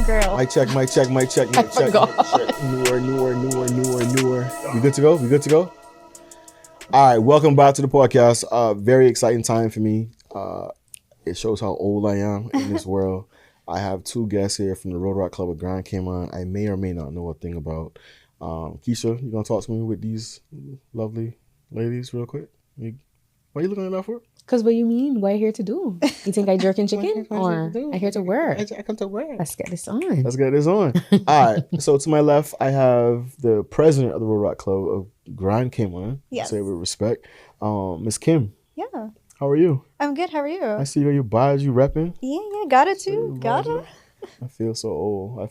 girl. Mic check. Newer. We good to go? All right, welcome back to the podcast. Very exciting time for me. It shows how old I am in this world. I have two guests here from the Rotaract Club of Grand Cayman. I may or may not know a thing about. Keisha, you gonna talk to me with these lovely ladies real quick? What are you looking at that for? Because what you mean? What I here to do? You think I jerking chicken? Or I here to work? I come to work. Let's get this on. All right. So to my left, I have the president of the Rotaract Club of Grand Cayman. Yes. Say it with respect. Miss Kim. Yeah. How are you? I'm good. How are you? I see you got your badge, you repping. Yeah. Got it too. Got it. I feel so old.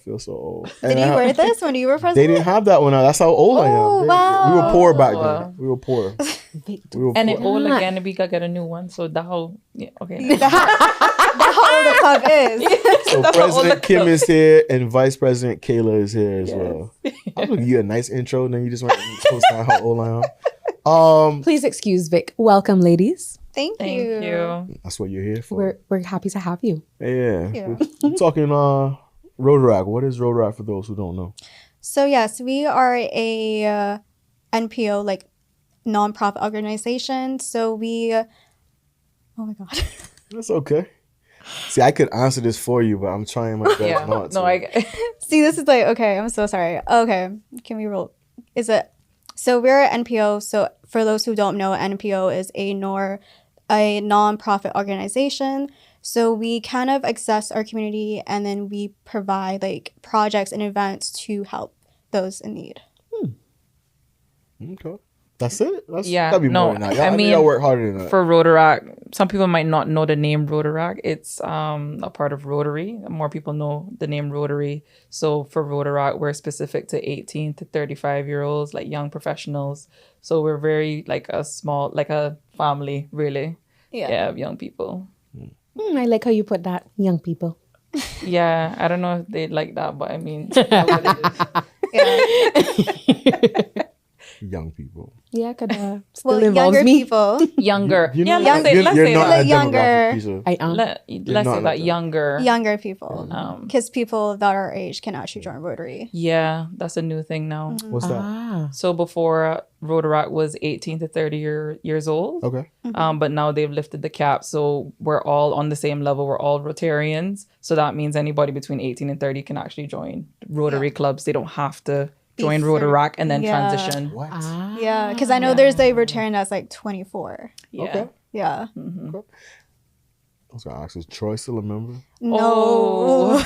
Did you wear this when you were president? They didn't have that one. That's how old I am. Wow. We were poor back then. We were poor. And it old again, we gotta get a new one. So the whole, okay. That's how old the club is. So President Kim is here and Vice President Kayla is here as well. I'm gonna give you a nice intro and then you just went and told us how old I am. Please excuse Vic. Welcome, ladies. Thank you. That's what you're here for. We're happy to have you. Yeah. We're talking Rotaract. What is Rotaract for those who don't know? So yes, we are a NPO, like nonprofit organization. So we, oh my God. That's okay. See, I could answer this for you, but I'm trying my best not to. No, See, this is like, okay, I'm so sorry. Okay, can we roll? Is it? So we're an NPO. So for those who don't know, NPO is a non-profit organization. So we kind of access our community and then we provide like projects and events to help those in need. Okay. That's it? Yeah. That'd be No, more than that. I mean, y'all work harder than that. For Rotaract, some people might not know the name Rotaract. It's a part of Rotary. More people know the name Rotary. So for Rotaract, we're specific to 18 to 35-year-olds, like young professionals. So we're very like a family, really. Yeah, of young people. I like how you put that, young people. Yeah, I don't know if they like that, but I mean, that's what it is. Young people. Yeah, could still involves younger me. people. Younger. Let's you're say not that. younger. I am. Let's say that Younger people. Because people that are our age can actually join Rotary. Yeah, that's a new thing now. What's that? So before Rotaract was 18 to 30 years old. Okay. But now they've lifted the cap. So we're all on the same level. We're all Rotarians. So that means anybody between 18 and 30 can actually join Rotary clubs. They don't have to join Rotaract and then transition. What? Yeah, because I know there's a Rotarian that's like 24. Yeah. Okay. Yeah. Okay. I was going to ask, is Troy still a member? No.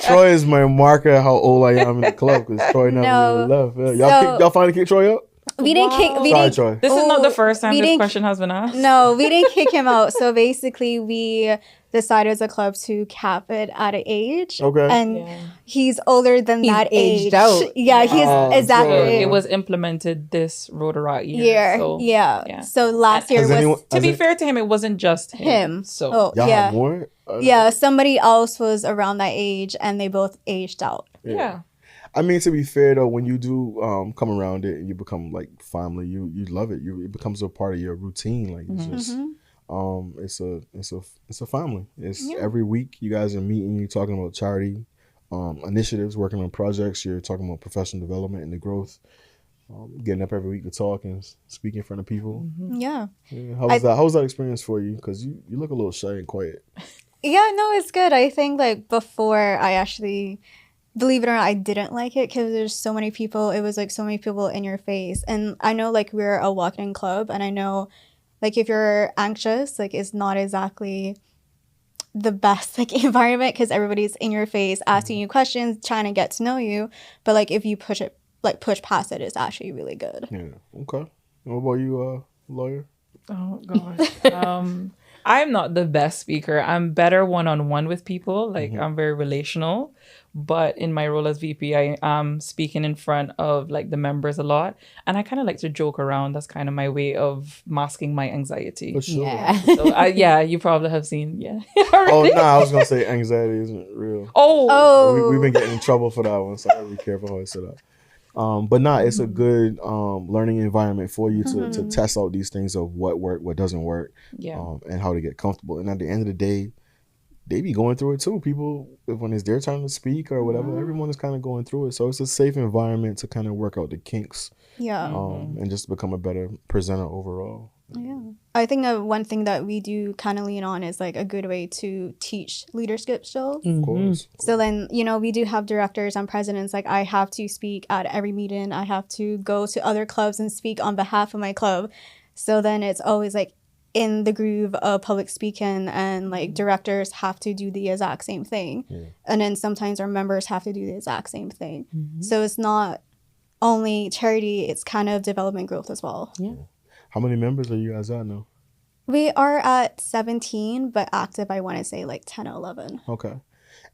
Troy is my marker how old I am in the club because Troy never really left. Yeah. Y'all finally kick Troy out? We didn't kick. Sorry, Troy. This is not the first time we this didn't- question has been asked. No, we didn't kick him out. So basically, we decided as a club to cap it at an age. Okay. And he's older than that aged age. out. Yeah, he's exactly. So it was implemented this Rotaract year. So, yeah. So last year was to be fair to him, it wasn't just him. So y'all yeah. have more? Yeah, somebody else was around that age, and they both aged out. yeah. I mean, to be fair though, when you do come around it and you become like family, you love it. It becomes a part of your routine. Like it's just it's a family. It's every week you guys are meeting, you're talking about charity initiatives, working on projects, you're talking about professional development and the growth. Getting up every week to talk and speak in front of people. Yeah. How was that experience for you? Because you look a little shy and quiet. Yeah, no, it's good. I think like before I actually, believe it or not, I didn't like it because there's so many people. It was like so many people in your face. And I know like we're a walk-in club, and I know like if you're anxious, like it's not exactly the best like environment because everybody's in your face asking you questions, trying to get to know you. But like if you push past it, it's actually really good. Yeah. Okay. What about you, lawyer? Oh gosh. I'm not the best speaker. I'm better one-on-one with people. Like I'm very relational. But in my role as VP, I am speaking in front of like the members a lot. And I kind of like to joke around. That's kind of my way of masking my anxiety. For sure. Yeah. So you probably have seen, Oh, no, I was going to say anxiety isn't real. We've been getting in trouble for that one, so I gotta be careful how I say that. But it's a good learning environment for you to test out these things of what works, what doesn't work, and how to get comfortable. And at the end of the day, they be going through it too. People, when it's their time to speak or whatever, everyone is kind of going through it. So it's a safe environment to kind of work out the kinks, and just become a better presenter overall. Yeah. I think one thing that we do kind of lean on is like a good way to teach leadership skills. Of course. So then, we do have directors and presidents. Like I have to speak at every meeting. I have to go to other clubs and speak on behalf of my club. So then it's always like in the groove of public speaking, and like directors have to do the exact same thing. And then sometimes our members have to do the exact same thing. So it's not only charity, it's kind of development growth as well. Yeah. How many members are you guys at now? We are at 17, but active, I want to say like 10 or 11. Okay.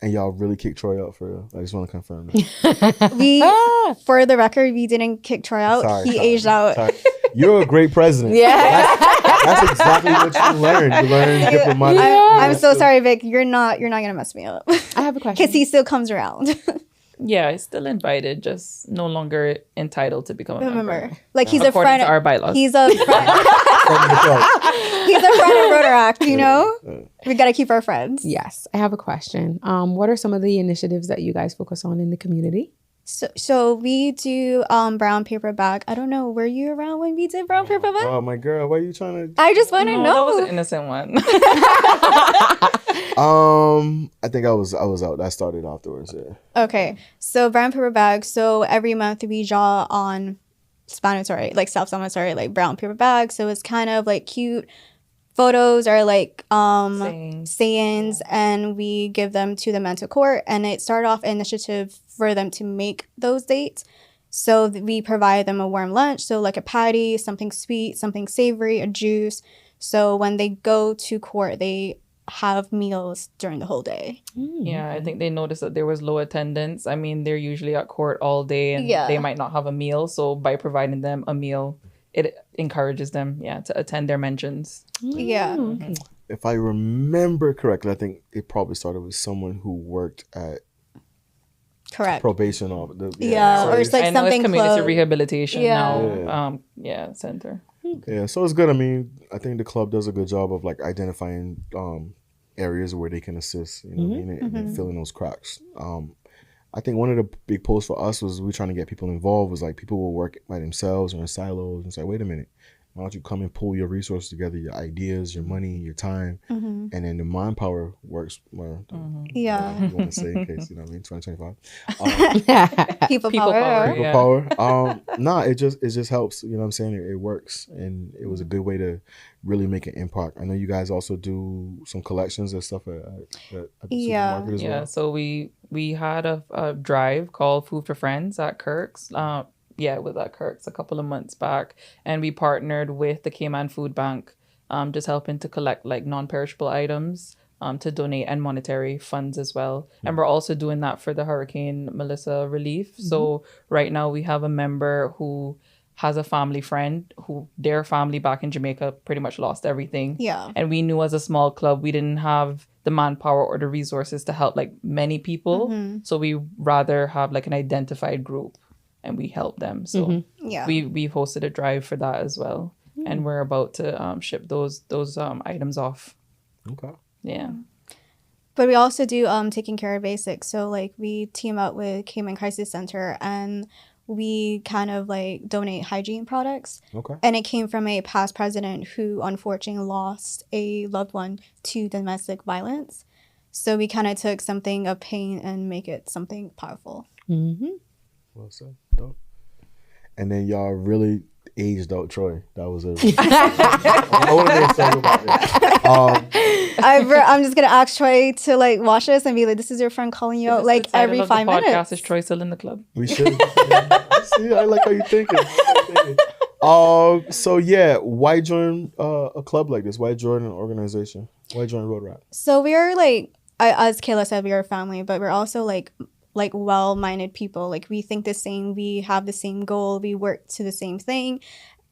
And y'all really kicked Troy out for real? I just want to confirm that. We, for the record, we didn't kick Troy out. He aged out. Sorry. You're a great president. Yeah. That's exactly what you learned. You learned diplomatic. I'm so sorry, Vic. You're not gonna mess me up. I have a question. Because he still comes around. Yeah, he's still invited, just no longer entitled to become a member. Like he's a According friend. to our bylaws. He's a friend. He's a friend of Rotaract. We gotta keep our friends. Yes, I have a question. What are some of the initiatives that you guys focus on in the community? So we do brown paper bag. I don't know. Were you around when we did brown paper bag? Oh my girl, why are you trying to? I just want to know. That was an innocent one. I think I was out. That started afterwards. Yeah. Okay, so brown paper bag. So every month we draw on self-explanatory, like brown paper bags. So it's kind of like cute photos or like sayings, and we give them to the mental court, and it started off an initiative for them to make those dates. So we provide them a warm lunch, so like a patty, something sweet, something savory, a juice. So when they go to court, they have meals during the whole day. Yeah, I think they noticed that there was low attendance. I mean, they're usually at court all day, and they might not have a meal. So by providing them a meal, it encourages them, to attend their mentions. Yeah. Okay. If I remember correctly, I think it probably started with someone who worked at probation office. Or it's like something it's community close. Rehabilitation now. Center. Yeah, so it's good. I mean, I think the club does a good job of like identifying areas where they can assist, and filling those cracks. I think one of the big pulls for us was we trying to get people involved was like people will work by themselves or in silos, and it's like, wait a minute, why don't you come and pull your resources together, your ideas, your money, your time, and then the manpower works more. You want to say in case, 2025. People power. People power. It just helps. You know what I'm saying? It works, and it was a good way to really make an impact. I know you guys also do some collections and stuff at the supermarket as well. Yeah, so we had a drive called Food for Friends at Kirk's. With at Kirk's a couple of months back, and we partnered with the Cayman Food Bank, just helping to collect like non-perishable items to donate, and monetary funds as well. And we're also doing that for the Hurricane Melissa relief. So right now we have a member who has a family friend who their family back in Jamaica pretty much lost everything. Yeah. And we knew as a small club, we didn't have the manpower or the resources to help like many people. So we rather have like an identified group, and we help them. So we hosted a drive for that as well. And we're about to ship those items off. Okay. Yeah. But we also do taking care of basics. So like we team up with Cayman Crisis Center, and we kind of like donate hygiene products. Okay. And it came from a past president who unfortunately lost a loved one to domestic violence. So we kind of took something of pain and make it something powerful. Well said. Dope. And then y'all really aged out Troy. That was a. I want to be excited about that. I'm just gonna ask Troy to like watch this and be like, "This is your friend calling you out like every 5 minutes." Podcast is Troy still in the club? We should. See, I like how you thinking. So yeah, why join a club like this? Why join an organization? Why join Rotaract? So we are like, as Kayla said, we are a family, but we're also like well-minded people. Like we think the same, we have the same goal, we work to the same thing,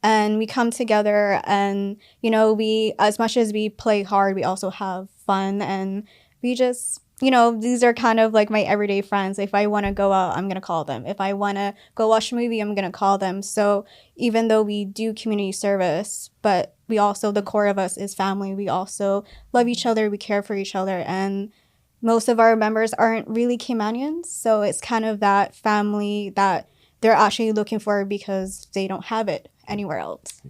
and we come together, and we, as much as we play hard, we also have fun, and we just these are kind of like my everyday friends. If I want to go out, I'm going to call them. If I want to go watch a movie, I'm going to call them. So even though we do community service, but we also, the core of us is family. We also love each other. We care for each other. And most of our members aren't really Caymanians. So it's kind of that family that they're actually looking for because they don't have it anywhere else.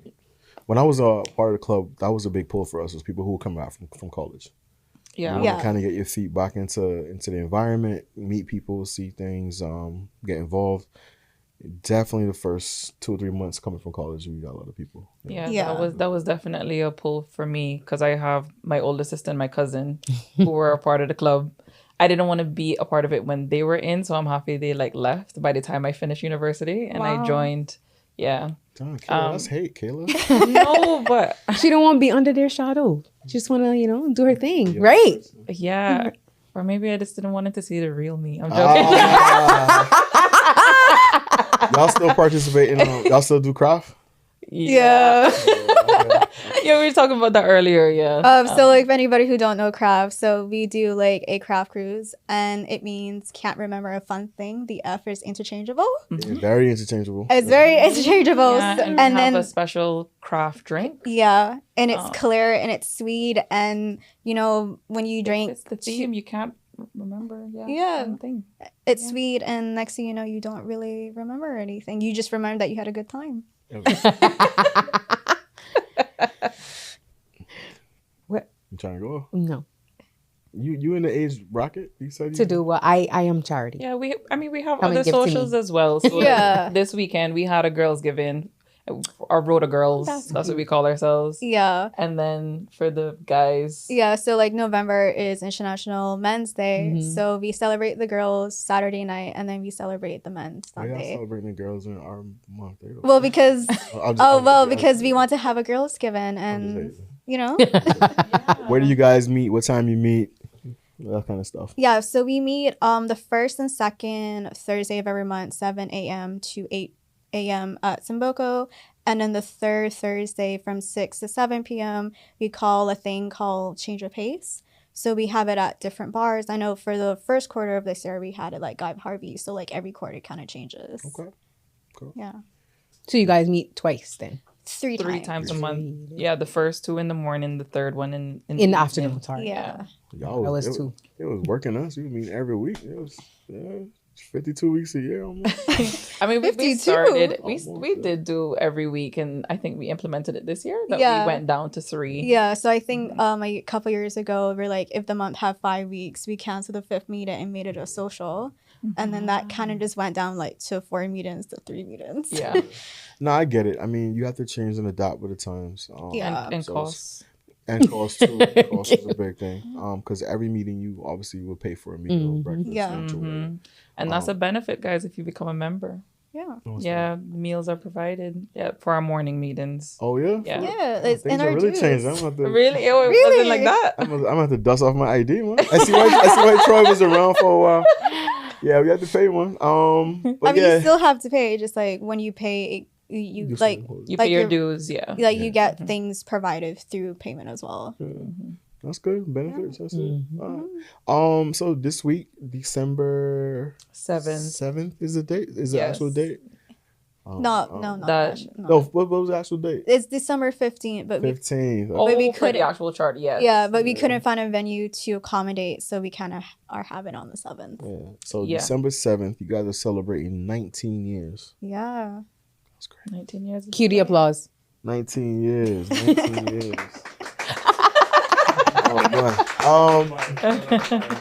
When I was a part of the club, that was a big pull for us, was people who would come out from college. Yeah. You want to kind of get your feet back into the environment, meet people, see things, get involved. Definitely the first 2 or 3 months coming from college, we got a lot of people. Yeah. That was definitely a pull for me because I have my older sister and my cousin who were a part of the club. I didn't want to be a part of it when they were in, so I'm happy they left by the time I finished university and I joined. Yeah. Damn, Kayla, that's hate, Kayla. No, but She don't want to be under their shadow. She just want to, do her thing. Right. yeah. Or maybe I just didn't want it to see the real me. I'm joking. Y'all still participate in, y'all still do craft? Yeah. Yeah, we were talking about that earlier. Yeah. So if anybody who don't know craft, so we do a craft cruise, and it means can't remember a fun thing. The F is interchangeable. Yeah, very interchangeable. It's very interchangeable. Yeah, and and we have then a special craft drink. yeah, and it's clear and it's sweet, and when you drink, It's the theme. You can't remember. Yeah. One thing. it's sweet, and next thing you know, you don't really remember anything. You just remember that you had a good time. What? You trying to go? No. You in the age bracket? You said To do what? I am charity. Yeah, we have Come and other give to socials me. as well. So Yeah. this weekend we had a girls' give-in, our Rota girls. That's what we call ourselves. Yeah. And then for the guys, Yeah, so November is International Men's Day. So we celebrate the girls Saturday night, and then we celebrate the men Why y'all Sunday. celebrating the girls in our month? There you go. Well, because I'm just because we want to have a girls' given, and hating. you Where do you guys meet? What time you meet? That kind of stuff. Yeah, so we meet the first and second Thursday of every month, 7 a.m. to 8 a.m. at Simboko. And then the third Thursday from 6 to 7 p.m., we call a thing called Change of Pace. So we have it at different bars. I know for the first quarter of this year, we had it Guy Harvey. So every quarter kind of changes. Okay. Cool. Yeah. So you guys meet twice then? Three times a month. Yeah, the first 2 in the morning, the third one in In the afternoon, sorry. Yeah. Y'all I was too. It was working us. We meet every week. It was 52 weeks a year almost. I mean, we 52? started. We Almost. did do every week, and I think we implemented it this year. That Yeah. we went down to 3. Yeah, so I think a couple years ago, we're if the month had 5 weeks, we canceled the 5th meeting and made it a social. And then that kind of just went down to 4 meetings to 3 meetings. Yeah, No, I get it. I mean, you have to change and adapt with the times. Yeah. and So costs. And cost too. Cost is a big thing. Because every meeting you obviously will pay for a meal, breakfast, Yeah. lunch, or whatever. And that's a benefit, guys, if you become a member. Yeah. What's Yeah, meals are provided. Yeah, for our morning meetings. that? Oh yeah. Yeah. Yeah, it's Things in are our really juice. changed. I'm about to. Really? It wasn't Really? like that. I'm gonna have to dust off my ID, man. I see why Troy was around for a while. Yeah, we had to pay one. But I mean, yeah. you still have to pay. Just when you pay, you You like still- You Like pay your your- dues, yeah. you get things provided through payment as well. That's good. Benefits. That's it. All right. So this week, December 7th is the date. Is the Yes. actual date? No, that- No. What was the actual date? It's December 15th, but 15th. Oh, But we for couldn't- the actual chart, yes. but we couldn't find a venue to accommodate, so we kind of are having it on the 7th. Yeah. So Yeah. December 7th, you guys are celebrating 19 years. Yeah. That's great. 19 years. Cue the applause. 19 years. 19 years. Oh man.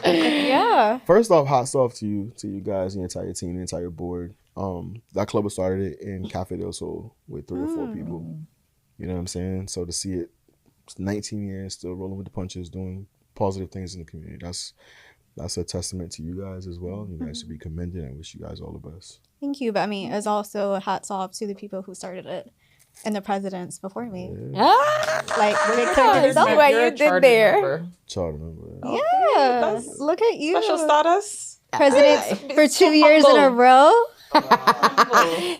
Yeah. First off, hats off to you guys, the entire team, the entire board. That club was started in Cafe del Sol with 3 or 4 people. You know what I'm saying? So to see it, 19 years, still rolling with the punches, doing positive things in the community. That's a testament to you guys as well. You guys should be commended. I wish you guys all the best. Thank you. But I mean, it's also hats off to the people who started it and the presidents before me. Ah, They couldn't that's do what You're you a did charter there. member. Charter member. Yeah. that's Look at you. Special status. Presidents for 2 years in a row.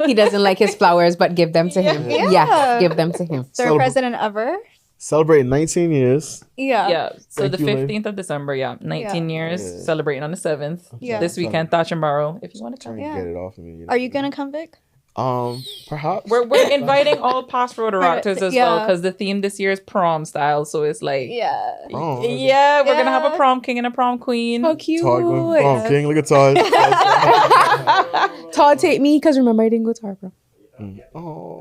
He doesn't like his flowers, but give them to him. Yeah. Yes, give them to him. Third president ever. Celebrating 19 years. Yeah. So Thank the you, lady. 15th of December, 19 years, Yeah. celebrating on the 7th. Yeah. This weekend, Thatch and Barrow, if you want to Trying come. to Yeah. get it off of me. You know? Are you gonna come, Vic? Perhaps. We're inviting all past Rotaractors as well, Yeah. because the theme this year is prom style. So it's like, Yeah. Prom. yeah, we're going to have a Yeah. prom king and a prom queen. How cute. Todd going prom king. Look at Todd. Todd, take me, because remember, I didn't go to our prom. Oh.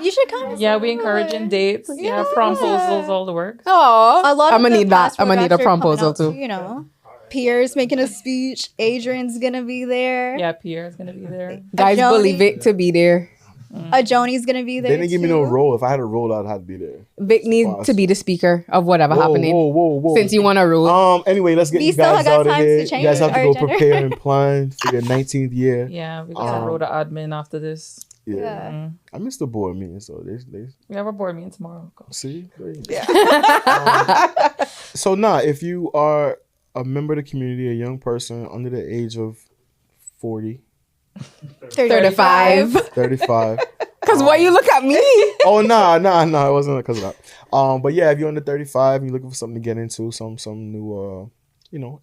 You should come. Yeah, we encouraging dates. Yeah, promposals, all the work. Oh, A lot I'm of gonna the need that. past I'm gonna need a Rotaracts are coming proposal out too. You know, Pierre's making a speech. Adrian's gonna be there. Yeah, Pierre's going to be there. Guys, Joni. bully Vic to be there. Joni's gonna be there. They didn't give me no too. role. If I had a role, I'd have to be there. Vic needs to be the speaker of whatever happening. Whoa. Since you want to rule. Anyway, let's get We you still guys got out of times here. to You guys have to change go our gender. prepare and plan for your 19th year. Yeah, we got a Rota admin after this. Yeah. I missed the board meeting, so they We have a board meeting tomorrow. see. So if you are a member of the community, a young person under the age of 40, 35. 35. Because why you look at me? Oh no, it wasn't because of that. But yeah, if you're under 35 and you're looking for something to get into, some new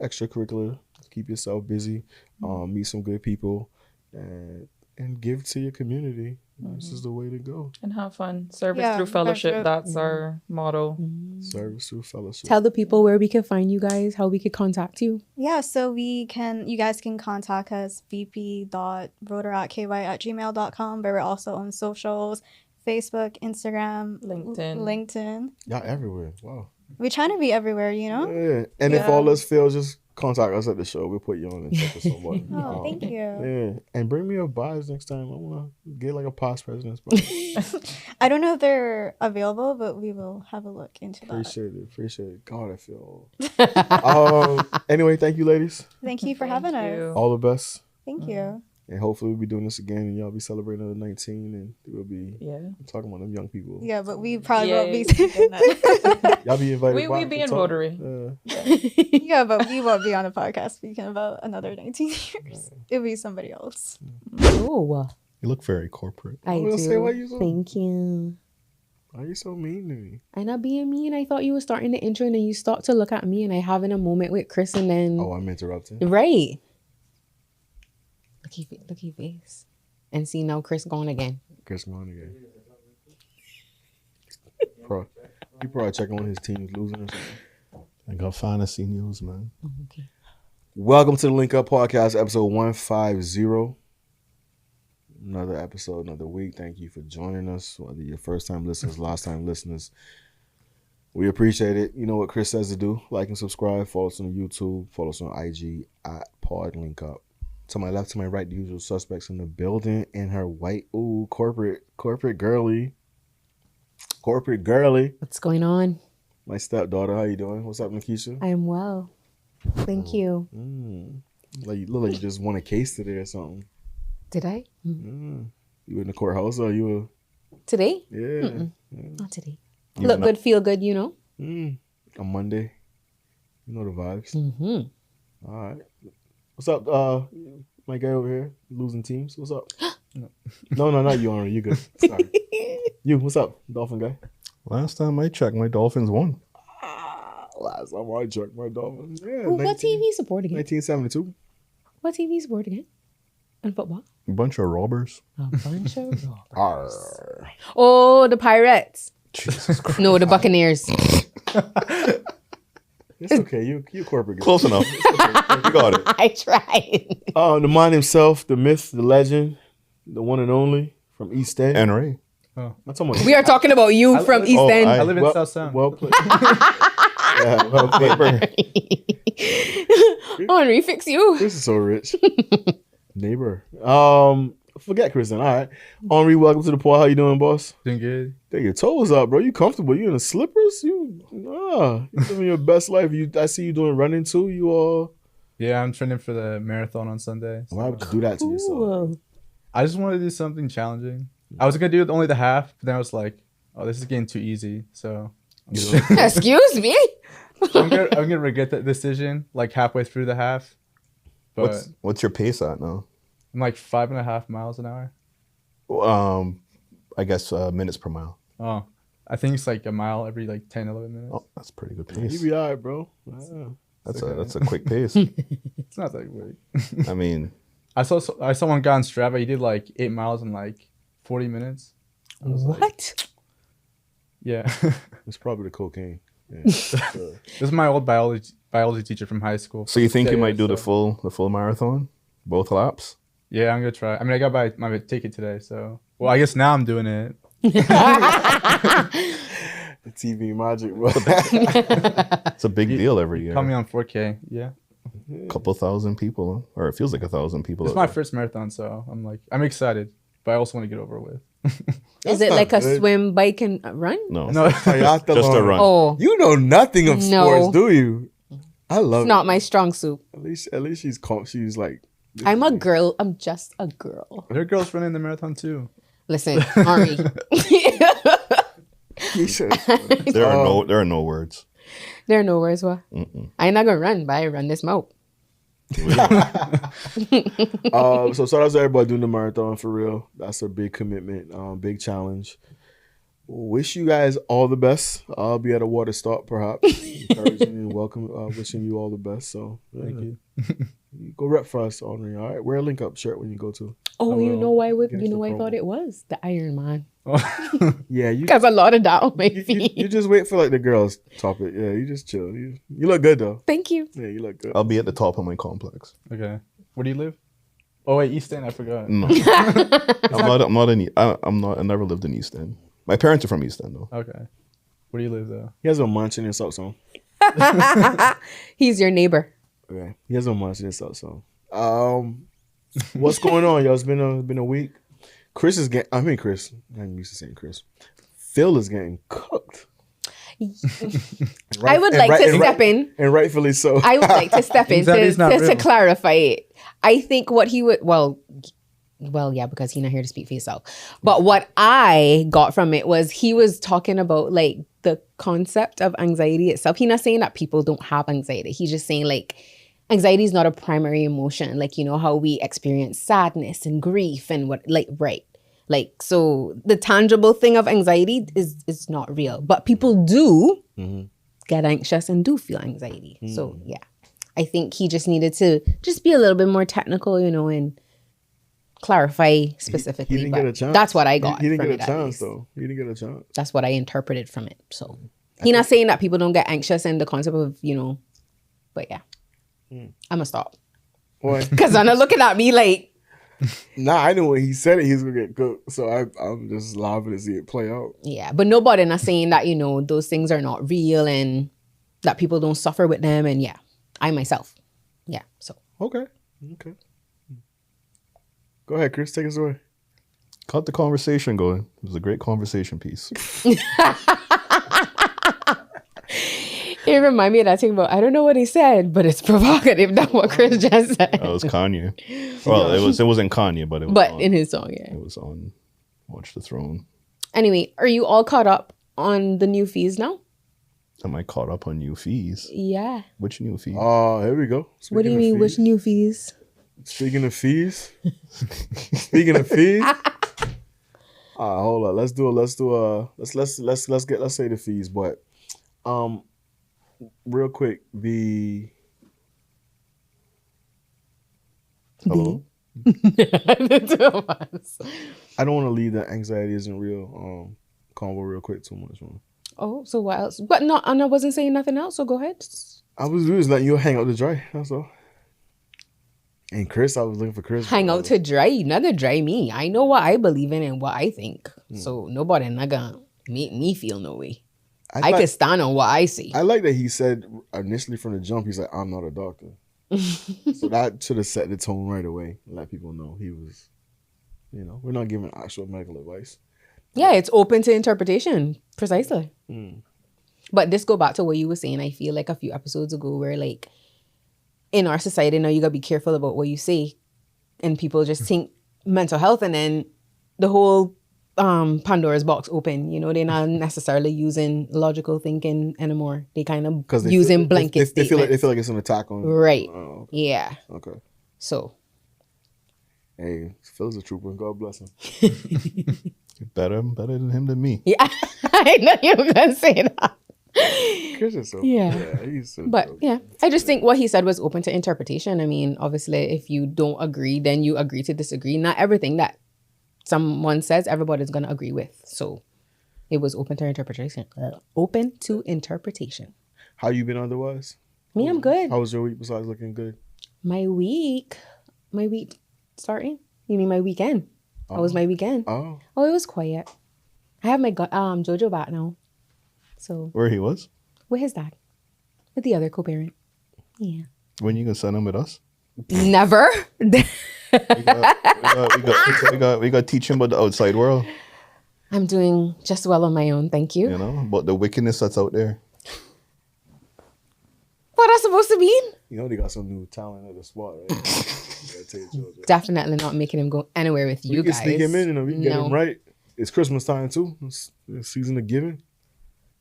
extracurricular, keep yourself busy, meet some good people, and give to your community. This is the way to go. And have fun. Service Yeah, through fellowship. friendship. That's our motto. Service through fellowship. Tell the people where we can find you guys, how we could contact you. Yeah, so you guys can contact us vp.rotaractky@gmail.com, but we're also on socials, Facebook, Instagram, LinkedIn. Y'all everywhere. Wow. We're trying to be everywhere, you know? Yeah. And if all else fails, just contact us at the show. We'll put you on and check with somebody. Oh, thank you. Yeah. And bring me a buys next time. I want to get like a past president's prize. I don't know if they're available, but we will have a look into that. Appreciate it. God, I feel old. Anyway, thank you, ladies. Thank you for having us. All the best. Thank you. And hopefully we'll be doing this again and y'all be celebrating another 19 and we'll be talking about them young people. Yeah, but we probably won't be. Y'all be invited. We be in Rotary. Yeah, but we won't be on the podcast speaking about another 19 years. It'll be somebody else. Oh, You look very corporate. I gonna do. say, why you so- Thank you. Why are you so mean to me? I'm not being mean. I thought you were starting the intro and then you stopped to look at me and I having a moment with Chris and then... Oh, I'm interrupting. Right. Looky face. And see now Chris gone again. Chris on again. He probably checking on his team's losing or something. I got fantasy news, man. Okay. Welcome to the Link Up Podcast, episode 150. Another episode, another week. Thank you for joining us. Whether you're first time listeners, last time listeners, we appreciate it. You know what Chris says to do. Like and subscribe. Follow us on YouTube. Follow us on IG at Pod Link Up. To my left, to my right, the usual suspects in the building. And her white, corporate girly. Corporate girly. What's going on? My stepdaughter. How you doing? What's up, Nikisha? I am well. Thank you. Like you look like you just won a case today or something. Did I? You in the courthouse or you were... Today? Yeah. Not today. You Look know- good, feel good, you know? On Monday. You know the vibes. Mm-hmm. All right. What's up, my guy over here? Losing teams. What's up? No, not you, Henri. You good. Sorry. You, what's up, Dolphin guy? Last time I checked, my Dolphins won. Last time I checked my Dolphins. Yeah, What team he support again? 1972. What team he support again? In football? A bunch of robbers. A bunch of robbers. Arr. Oh, the Pirates. Jesus Christ. No, the Buccaneers. It's okay. You corporate. Close enough. You got it. I tried. The man himself, the myth, the legend, the one and only from East End. Henry. I'm talking about We are talking about you from East oh, End. I I live in well, South Sound. well played. Yeah, well played. Henri, fix you. Chris is so rich. Neighbor. Forget Chris then. All right. Henri, welcome to the pod. How you doing, boss? Doing good. Take your toes up, bro. You comfortable? You in the slippers? You living your best life. I see you doing running too. You all. Yeah, I'm training for the marathon on Sunday. Why would you do that to yourself? Ooh. I just wanted to do something challenging. I was gonna do only the half, but then I was like, "Oh, this is getting too easy." So Excuse me? I'm gonna regret that decision like halfway through the half. But What's your pace at now? I'm like 5.5 miles an hour. I guess minutes per mile. Oh, I think it's like a mile every like 10, 11 minutes. Oh, that's pretty good You pace. be all right, bro. Yeah. That's a quick pace. It's not that quick. I mean, I saw one guy on Strava. He did like 8 miles in like 40 minutes. I was like, What? yeah. It's probably the cocaine. Yeah. This is my old biology teacher from high school. so you think you Yeah, might do the so- full marathon, both laps? Yeah, I'm gonna try. I mean, I got my ticket today, so well, I guess now I'm doing it. The TV magic, bro. It's a big deal every year. Call me on 4K. Yeah, Couple thousand people, or it feels like 1,000 people. it's my first marathon, so I'm excited, but I also want to get over with. Is it not like a good. swim, bike, and run? No, No, Triathlon. just a run. Oh, You know nothing of No. sports, do you? I love it's it. not my strong suit. At least she's like. I'm a girl. I'm just a girl. there are girls running the marathon too. Listen, Ari. There are no words. There are no words. What? Mm-mm. I ain't not gonna run, but I run this mouth. So shout out to everybody doing the marathon for real. That's a big commitment, big challenge. Wish you guys all the best. I'll be at a water stop, perhaps, encouraging and welcome, wishing you all the best. So Thank you. you go rep for us, Henri. All right, wear a link up shirt when you go to. Oh, I you will know why? get You us know the why I promo. thought it was the Iron Man. Yeah, you. Because a lot of that on my You, feet. you just wait for like the girls topic. Yeah, you just chill. You look good though. Thank you. Yeah, you look good. I'll be at the top of my complex. Okay, where do you live? Oh wait, East End. I forgot. No, I'm not in. I'm not. I never lived in East End. My parents are from East End though. Okay, where do you live though? He has a munch in his socks on. He's your neighbor. Okay, he has a munch in his socks on. What's going on, y'all? It's been a week. Chris is getting. I mean, Chris. I'm used to saying Chris. Phil is getting cooked. I would like to step in. and rightfully so. I would like to step in That is not to real. clarify it. I think what he would, well, yeah, because he's not here to speak for himself. But what I got from it was he was talking about like the concept of anxiety itself. He's not saying that people don't have anxiety. He's just saying like anxiety is not a primary emotion. Like, you know, how we experience sadness and grief and what, like, right. Like, so the tangible thing of anxiety is not real. But people do get anxious and do feel anxiety. So, yeah. I think he just needed to just be a little bit more technical, you know, and clarify specifically. He didn't but get a chance. That's what I got. He didn't from get it, a at chance least. though. He didn't get a chance. That's what I interpreted from it. So he's not saying that people don't get anxious and the concept of, you know, but yeah. I'm going to stop. Boy, Because I'm not looking at me like, nah, I know when he said it, he was gonna get cooked. So I'm just laughing to see it play out. yeah. But nobody not saying that, you know, those things are not real and that people don't suffer with them. And yeah, I myself. Yeah. So Okay. Go ahead, Chris. Take us away. Got the conversation going. It was a great conversation piece. it reminded me of that thing about, I don't know what he said, but it's provocative. That's what Chris just said. That was Kanye. Well, it wasn't Kanye, but it was. But on, in his song, yeah. it was on Watch the Throne. Anyway, are you all caught up on the new fees now? Am I caught up on new fees? Yeah. Which new fees? Oh, here we go. What do you mean, which new fees? Speaking of fees. Speaking of fees. Hold on. Let's say the fees, but real quick, Hello? The two of us. I don't want to leave that anxiety isn't real convo real quick too much, man. Oh, so what else? But no, I wasn't saying nothing else, so go ahead. We was letting you hang out to dry, that's all. And Chris, I was looking for Chris. Hang out to dry you, not to dry me. I know what I believe in and what I think. So nobody not gonna make me feel no way. I can stand on what I see. I like that he said initially from the jump, he's like, I'm not a doctor. So that should have set the tone right away and let people know he was, you know, we're not giving actual medical advice. Yeah, it's open to interpretation. Precisely. But this go back to what you were saying, I feel like a few episodes ago where like in our society now you gotta be careful about what you say. And people just think mental health and then the whole Pandora's box open. You know, they're not necessarily using logical thinking anymore. They kind of using blanket they feel statements. like it's an attack on Right. Oh, okay. Yeah. Okay. So Hey, Phil's a trooper. God bless him. Better than him than me. Yeah, I know you were gonna say that. Chris is so he's so But dope. yeah, I just think what he said was open to interpretation. I mean, obviously, if you don't agree, then you agree to disagree. Not everything that someone says, everybody's gonna agree with. So it was open to interpretation. Open to interpretation. How you been otherwise? Me, I'm good. How was your week besides looking good? My week starting? You mean my weekend? How was my weekend? Oh, Oh, it was quiet. I have my Jojo back now. So Where he was? with his dad, with the other co-parent. Yeah. When you gonna send him with us? Never. We got to teach him about the outside world. I'm doing just well on my own, thank you. You know, about the wickedness that's out there. What that's supposed to mean? you know they got some new talent at the spot, right? You gotta take Georgia. Definitely not making him go anywhere with you We can guys. sneak him in, we can get No. him right. It's Christmas time too. It's the season of giving.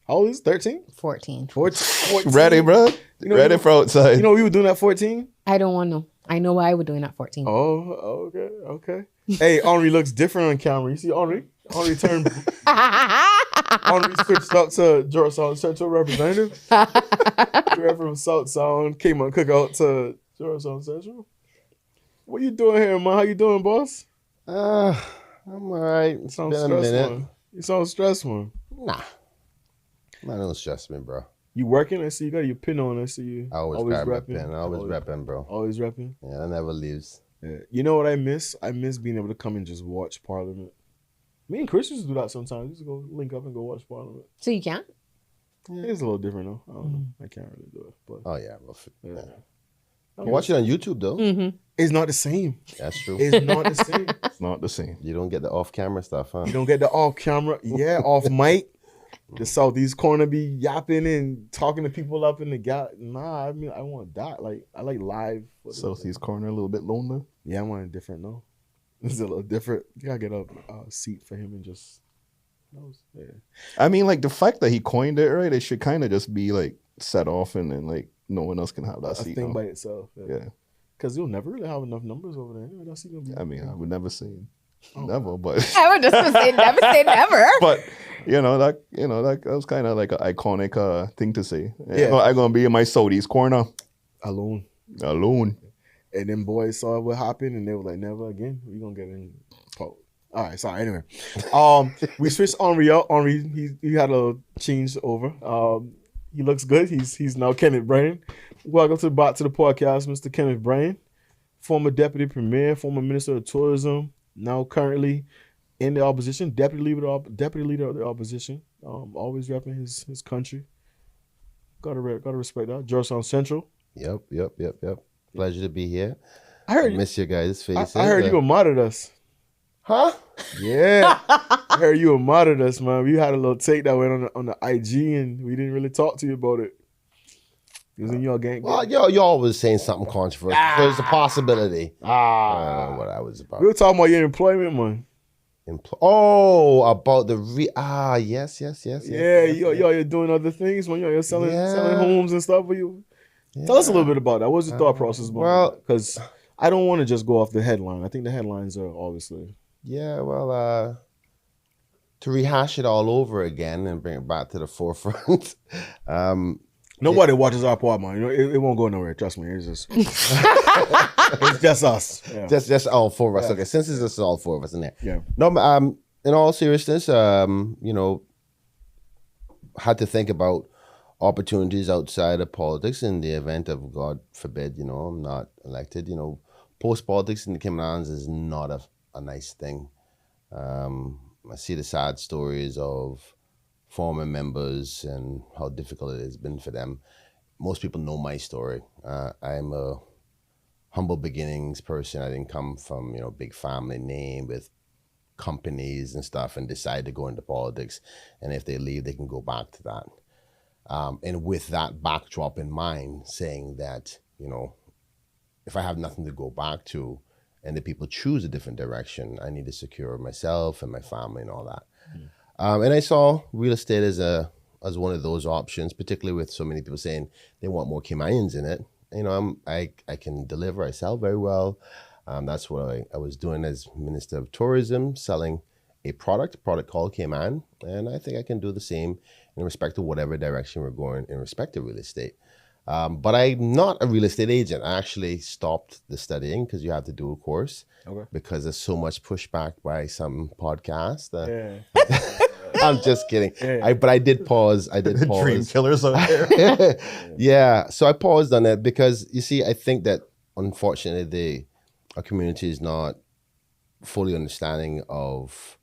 How old is 13? 14. 14? Ready, bro? You know, Ready for outside. You know we were doing at 14? I don't want to. I know why I would doing at 14. Oh, okay. Hey, Henri looks different on camera. You see Henri? Henri turned. Henri switched up to Georgetown Central representative. We went from South Sound, Cayman Cookout to Georgetown Central. What you doing here, man? How you doing, boss? I'm all right. It's Sound been a stressed, minute. man. You sound stressed, man. Nah. Man, don't stress me, bro. You working? I see you got your pin on. I see you. I always grab my pen. I always repping, bro. Always repping. Yeah, that never leaves. Yeah. You know what I miss? I miss being able to come and just watch Parliament. Me and Chris used to do that sometimes. We used to go link up and go watch Parliament. So you can't? It's a little different though. I don't know. I can't really do it. But Oh, yeah, bro. yeah. You can watch it on YouTube, though. It's not the same. That's true. It's not the same. It's not the same. You don't get the off-camera stuff, huh? You don't get the off camera. Yeah, off mic. The southeast corner be yapping and talking to people up in the gap. Nah, I mean I want that. Like I like live. Southeast corner, a little bit lonely. Yeah, I want it different. No, it's a little different. You gotta get a seat for him and just. Yeah. I mean, like the fact that he coined it, right? It should kind of just be like set off, and then like no one else can have that A seat. thing no? by itself. Yeah. Because you'll never really have enough numbers over there. Anyway, that seat gonna be. I mean, I would never say never, but I would just say never say never. but that was kind of like an iconic thing to say. Yeah. I'm gonna be in my Southeast corner alone. And then boys saw what happened and they were like, never again. We gonna get in. All right, sorry. Anyway, we switched Henri out. Henri, he had a change over. He looks good. He's now Kenneth Bryan. Welcome back to the podcast, Mr. Kenneth Bryan, former deputy premier, former minister of tourism, now currently in the opposition, deputy leader of the opposition. Always repping his country. Gotta respect that. Georgetown Central. Yep. Pleasure to be here. I heard miss your guys' faces. I heard you modded us. Huh? Yeah, I heard you modded us, man. We had a little take that went on the IG, and we didn't really talk to you about it. It was in your gang. Well, you're always saying something controversial. There's a possibility. What I was about. We were talking about your employment, man. About the yes. Yeah, you're doing other things, man. You're selling homes and stuff. Tell us a little bit about that. What's your thought process about that? Because I don't want to just go off the headline. I think the headlines are obviously. Yeah, well, to rehash it all over again and bring it back to the forefront. Nobody watches our part, man. You know, it won't go nowhere. Trust me. It's just it's just us. Yeah. Just all four of us. Okay, since it's just all four of us in there. Yeah. No, in all seriousness, had to think about opportunities outside of politics in the event of, God forbid, I'm not elected. Post-politics in the Cayman Islands is not a nice thing. I see the sad stories of former members and how difficult it has been for them. Most people know my story. I'm a humble beginnings person. I didn't come from, big family name with companies and stuff and decide to go into politics. And if they leave, they can go back to that. And with that backdrop in mind, saying that, if I have nothing to go back to and the people choose a different direction, I need to secure myself and my family and all that. And I saw real estate as one of those options, particularly with so many people saying they want more Caymanians in it. I can deliver, I sell very well. That's what I was doing as Minister of Tourism, selling a product called Cayman, and I think I can do the same in respect to whatever direction we're going in respect to real estate. But I'm not a real estate agent. I actually stopped the studying because you have to do a course because there's so much pushback by some podcasts. I'm just kidding. But I did pause. Dream killers out there. Yeah. So I paused on it because you see, I think that unfortunately our community is not fully understanding of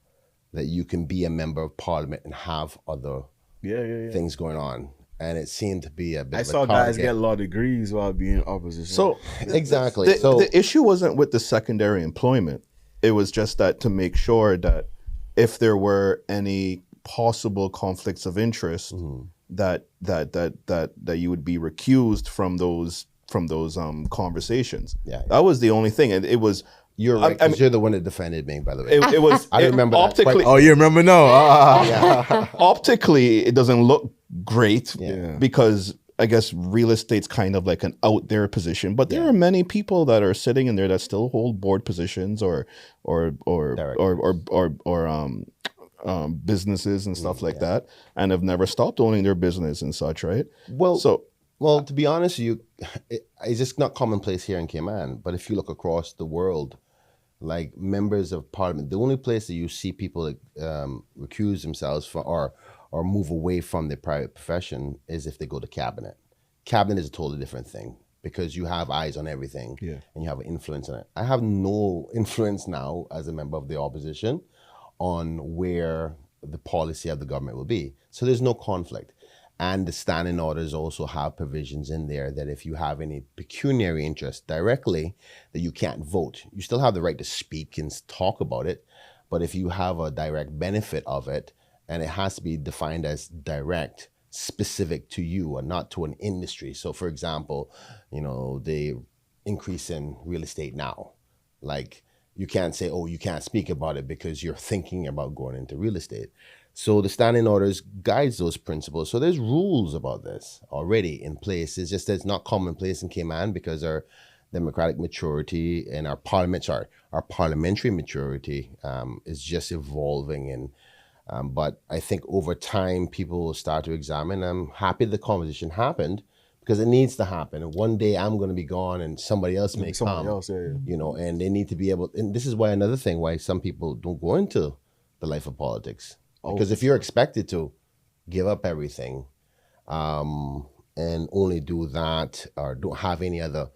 that you can be a member of parliament and have other things going on. And it seemed to be a bit I of a saw guys target. get law degrees while being in opposition. So Exactly. the issue wasn't with the secondary employment. It was just that to make sure that if there were any possible conflicts of interest, that you would be recused from those conversations. Yeah. That was the only thing, and it was. You're right, 'cause you're the one that defended me, by the way. It was. I remember that optically. oh, you remember? No. Optically, it doesn't look great Yeah. because I guess real estate's kind of like an out there position, but there are many people that are sitting in there that still hold board positions or businesses and stuff like that, and have never stopped owning their business and such, right? Well, to be honest with you, it's just not commonplace here in Cayman. But if you look across the world, like members of parliament, the only place that you see people recuse themselves from or move away from their private profession is if they go to cabinet. Cabinet is a totally different thing because you have eyes on everything and you have an influence on it. I have no influence now as a member of the opposition on where the policy of the government will be. So there's no conflict. And the standing orders also have provisions in there that if you have any pecuniary interest directly, that you can't vote. You still have the right to speak and talk about it, but if you have a direct benefit of it, and it has to be defined as direct, specific to you and not to an industry. So for example, the increase in real estate now, like you can't say, oh, you can't speak about it because you're thinking about going into real estate. So the standing orders guides those principles. So there's rules about this already in place. It's just that it's not commonplace in Cayman because our democratic maturity and our parliamentary maturity is just evolving. And but I think over time people will start to examine. I'm happy the conversation happened because it needs to happen. And one day I'm going to be gone and somebody else may come. And they need to be able. And this is why another thing why some people don't go into the life of politics. Because if you're expected to give up everything and only do that or don't have any other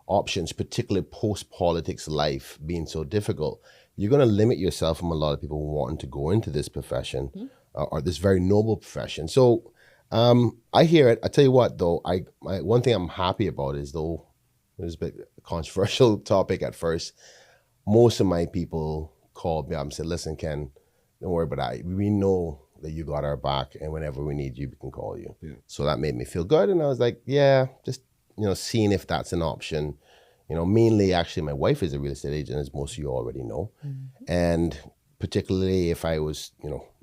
options, particularly post-politics life being so difficult, you're going to limit yourself from a lot of people wanting to go into this profession or this very noble profession. So I hear it. I tell you what, though, one thing I'm happy about is, though it was a bit controversial topic at first, most of my people called me up and said, listen, Ken, don't worry about that. We know that you got our back, and whenever we need you, we can call you. Yeah. So that made me feel good, and I was like, yeah, just seeing if that's an option. Mainly, actually, my wife is a real estate agent, as most of you already know, and particularly if I was,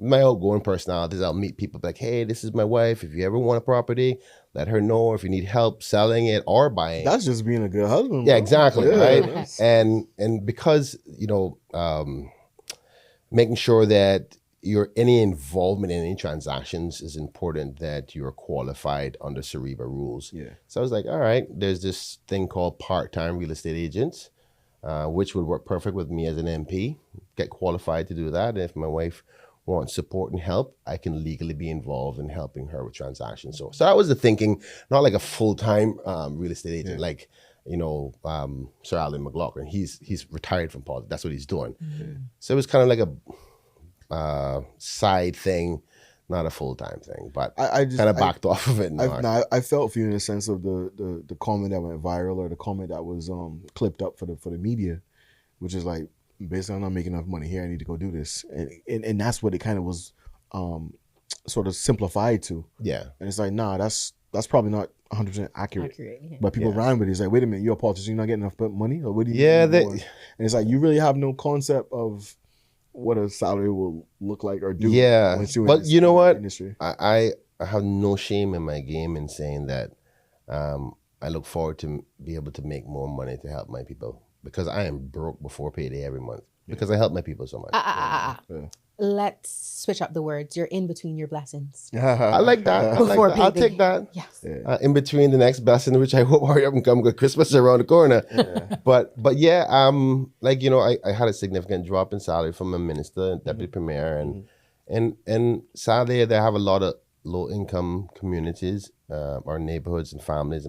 my outgoing personalities, I'll meet people like, hey, this is my wife. If you ever want a property, let her know. Or if you need help selling it or buying, that's just being a good husband. Yeah, bro. exactly, right? And because making sure that any involvement in any transactions is important, that you're qualified under Cereba rules. Yeah. So I was like, all right, there's this thing called part-time real estate agents, which would work perfect with me as an MP. Get qualified to do that. And if my wife wants support and help, I can legally be involved in helping her with transactions. So that was the thinking, not like a full-time real estate agent, like Sir Alan McLaughlin. He's retired from politics. That's what he's doing. So it was kind of like a side thing, not a full-time thing. But I just kind of backed off of it. I felt for you in the sense of the comment that went viral or the comment that was clipped up for the media, which is like, basically, I'm not making enough money here. I need to go do this, and that's what it kind of was sort of simplified to. Yeah, and it's like, nah, that's probably not 100% accurate. But people ran with it. It's like, wait a minute, you're a politician, you're not getting enough money, or what do you? Yeah, and it's like you really have no concept of what a salary will look like or do. Yeah, but you know what? Industry. I have no shame in my game in saying that I look forward to be able to make more money to help my people, because I am broke before payday every month because I help my people so much. let's switch up the words. You're in between your blessings. I like that. I like Before that. I'll payday. take that. Yes. In between the next blessing, which I hope hurry up and come because Christmas is around the corner. But yeah, like I had a significant drop in salary from a minister and deputy premier, and sadly they have a lot of low income communities or neighborhoods and families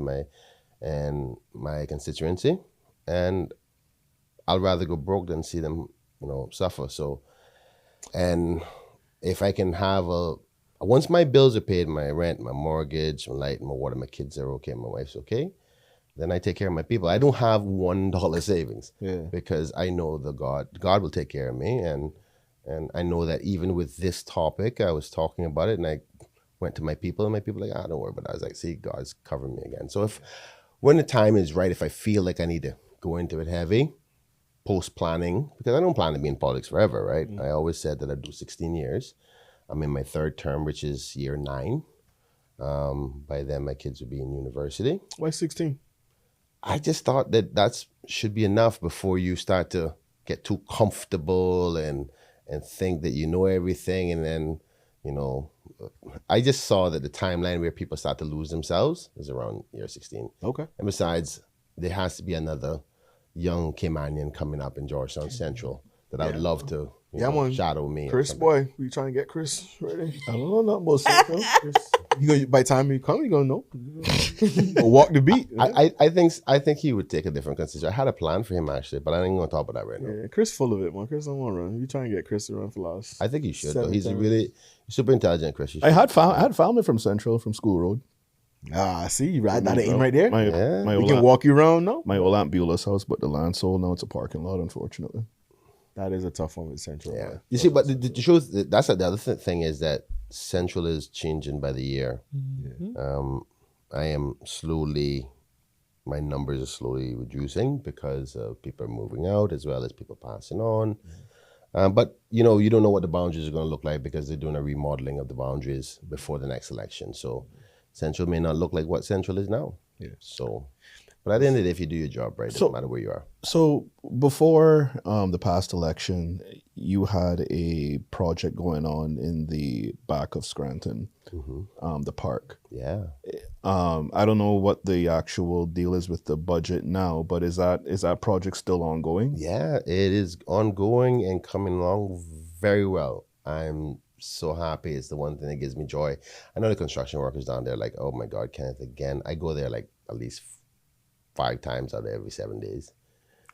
in my constituency, and I'd rather go broke than see them suffer. So, and if I can have once my bills are paid, my rent, my mortgage, my light, my water, my kids are okay, my wife's okay, then I take care of my people. I don't have $1 savings because I know God will take care of me. And I know that even with this topic, I was talking about it and I went to my people and my people were like, don't worry about it. I was like, see, God's covering me again. So when the time is right, if I feel like I need to go into it heavy, post-planning, because I don't plan to be in politics forever, right? I always said that I'd do 16 years. I'm in my third term, which is year 9. By then, my kids would be in university. Why 16? I just thought that should be enough before you start to get too comfortable and think that you know everything. And then, I just saw that the timeline where people start to lose themselves is around year 16. Okay. And besides, there has to be another young Caymanian coming up in Georgetown Central that I would love to shadow me. Chris, boy, we trying to get Chris ready. I don't know nothing about Central. By the time you come, you're gonna know. Walk the beat. I think he would take a different consideration. I had a plan for him actually, but I ain't gonna talk about that right now. Yeah, Chris full of it, man. Chris don't want to run. You trying to get Chris to run for last. I think he should. Though. He's a really super intelligent Chris. I had family from Central, from School Road. See, you right, that aim right there. My We old can aunt, walk you around now. my old Aunt Beulah's house, but the land sold. Now it's a parking lot, unfortunately. That is a tough one with Central. Yeah. Man. You see, but the truth, that's the other thing is that Central is changing by the year. I am my numbers are slowly reducing because people are moving out as well as people passing on. But, you don't know what the boundaries are going to look like because they're doing a remodeling of the boundaries before the next election. So Central may not look like what Central is now. Yeah. So, but at the end of the day, if you do your job right, it doesn't matter where you are. So before the past election, you had a project going on in the back of Scranton, the park. Yeah. I don't know what the actual deal is with the budget now, but is that project still ongoing? Yeah, it is ongoing and coming along very well. I'm so happy. It's the one thing that gives me joy. I know the construction workers down there like, oh my God, Kenneth, again. I go there like at least 5 times out of every 7 days.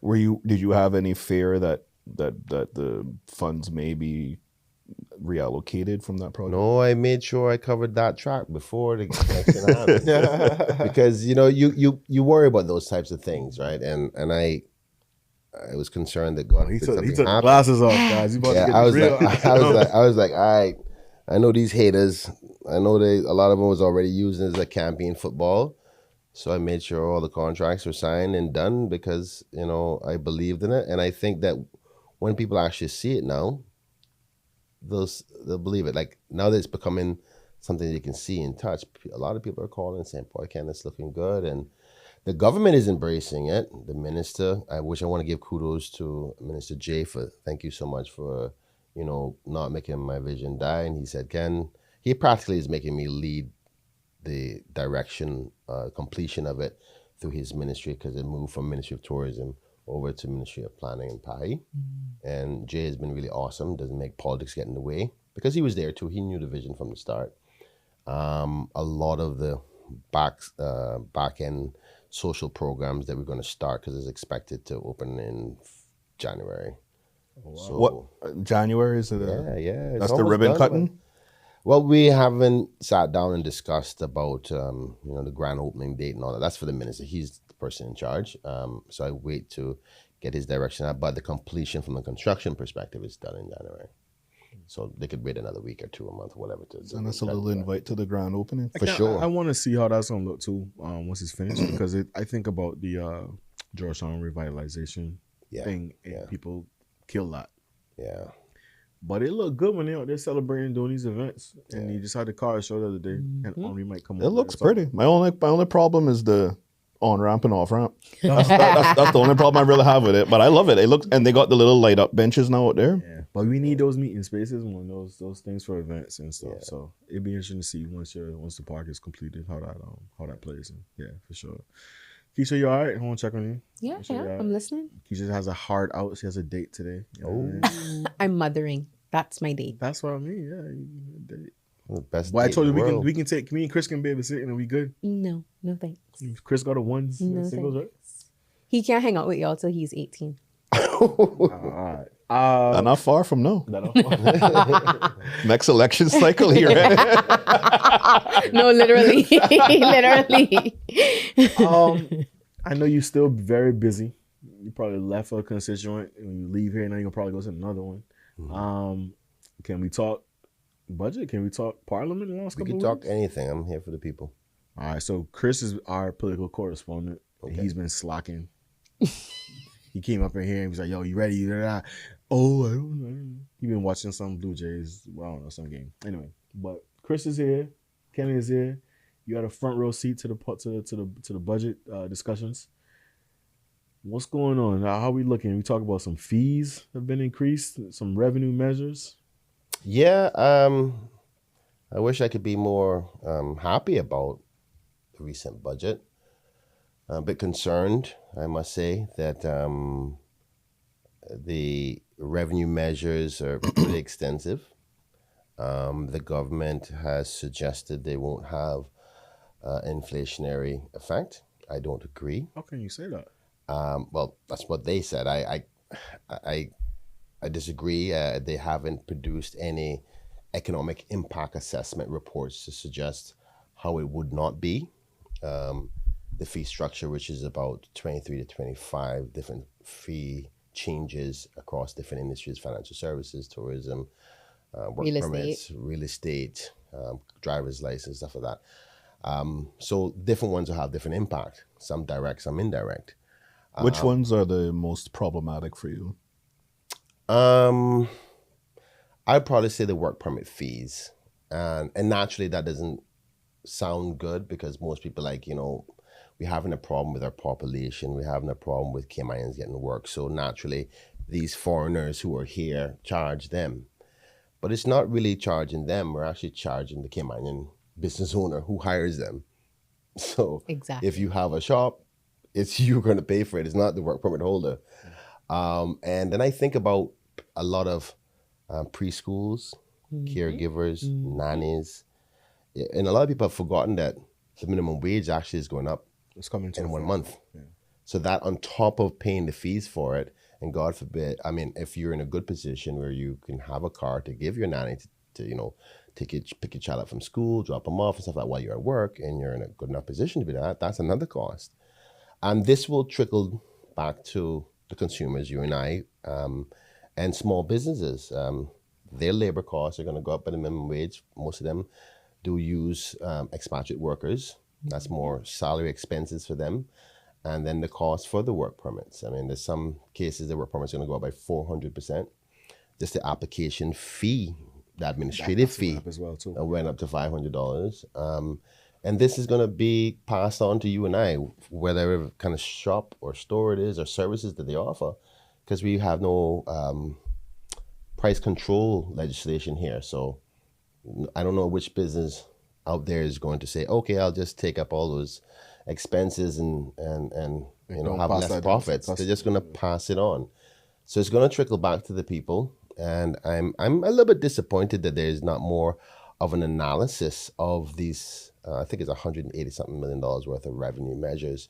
Did you have any fear that the funds may be reallocated from that project? No, I made sure I covered that track before the election happened. Because you worry about those types of things, right? And I was concerned that God He did took something the happen. glasses off, guys. He about to get I was real. I was like, all right, I know these haters. I know a lot of them was already using it as a campaign football. So I made sure all the contracts were signed and done because, I believed in it. And I think that when people actually see it now, they'll believe it. Like now that it's becoming something you can see and touch, a lot of people are calling and saying, boy, Ken, it's looking good. And the government is embracing it. The minister, I want to give kudos to Minister Jay thank you so much for, not making my vision die. And he said, Ken, he practically is making me lead the direction, completion of it through his ministry because it moved from Ministry of Tourism over to Ministry of Planning and PAI. And Jay has been really awesome, doesn't make politics get in the way because he was there too. He knew the vision from the start. A lot of the back end social programs that we're going to start because it's expected to open in January. Oh, wow. So, What January is it? yeah. That's the ribbon cutting. Well, we haven't sat down and discussed about the grand opening date and all that. That's for the minister. He's the person in charge. So I wait to get his direction out. But the completion from the construction perspective is done in January. So they could wait another week or 2 a month, whatever. And that's a little invite to the grand opening. For sure. I want to see how that's gonna look too once it's finished because I think about the Georgetown revitalization thing and people kill that. Yeah. But it looked good when they're celebrating doing these events, and you just had the car show the other day, and Henri might come. It looks pretty. My only problem is the on ramp and off ramp. That's the only problem I really have with it. But I love it. It looks, and they got the little light up benches now out there. But we need those meeting spaces and those things for events and stuff. Yeah. So it'd be interesting to see once the park is completed how that plays. And yeah, for sure. Keisha, you all right? I want to check on you. Yeah, Make sure you're all I'm right. listening. Keisha has a hard out. She has a date today. You know what I mean? I'm mothering. That's my date. That's what I mean. Yeah, date. The best But I date told you in the world. we can take me and Chris can babysit and we good. No thanks. Chris got a ones No singles, right? thanks. He can't hang out with y'all till he's 18. All right. Not far from no. No. Next election cycle here. No, literally. Literally. I know you're still very busy. You probably left a constituent and when you leave here, now you're gonna probably go to another one. Can we talk budget? Can we talk parliament in the last We couple can of talk weeks? anything. I'm here for the people. All right, so Chris is our political correspondent. And Okay. he's been slacking. He came up in here and was like, "Yo, you ready?" Oh, I don't know. He been watching some Blue Jays. Well, I don't know, some game. Anyway, but Chris is here. Kenny is here. You had a front row seat to the budget discussions. What's going on? How are we looking? We talk about some fees have been increased, some revenue measures. Yeah, I wish I could be more happy about the recent budget. A bit concerned, I must say, that the revenue measures are pretty extensive. The government has suggested they won't have inflationary effect. I don't agree. How can you say that? Well, that's what they said. I disagree. They haven't produced any economic impact assessment reports to suggest how it would not be. The fee structure, which is about 23 to 25 different fee changes across different industries, financial services, tourism, work Real permits, real estate, driver's license, stuff like that. So different ones will have different impact, some direct, some indirect. Which ones are the most problematic for you? I'd probably say the work permit fees. And naturally that doesn't sound good because most people we're having a problem with our population. We're having a problem with Cayman Islands getting work. So naturally, these foreigners who are here charge them. But it's not really charging them. We're actually charging the Cayman business owner who hires them. So Exactly. if you have a shop, it's you going to pay for it. It's not the work permit holder. And then I think about a lot of preschools, caregivers, nannies. And a lot of people have forgotten that the minimum wage actually is going up It's coming to in 1 effect. month. Yeah. So that on top of paying the fees for it, and God forbid, if you're in a good position where you can have a car to give your nanny to pick your child up from school, drop them off and stuff like that while you're at work, and you're in a good enough position to be that's another cost. And this will trickle back to the consumers, you and I, and small businesses. Their labor costs are going to go up by the minimum wage. Most of them do use expatriate workers. That's more salary expenses for them. And then the cost for the work permits. There's some cases the work permit's going to go up by 400%. Just the application fee, the administrative That's fee, went up as well too. went up to $500. And this is going to be passed on to you and I, whatever kind of shop or store it is or services that they offer, because we have no price control legislation here. So I don't know which business out there is going to say, okay, I'll just take up all those expenses and don't have pass less that profits. down to They're just going to pass it on. So it's going to trickle back to the people. And I'm a little bit disappointed that there's not more of an analysis of these, I think it's $180-something million worth of revenue measures.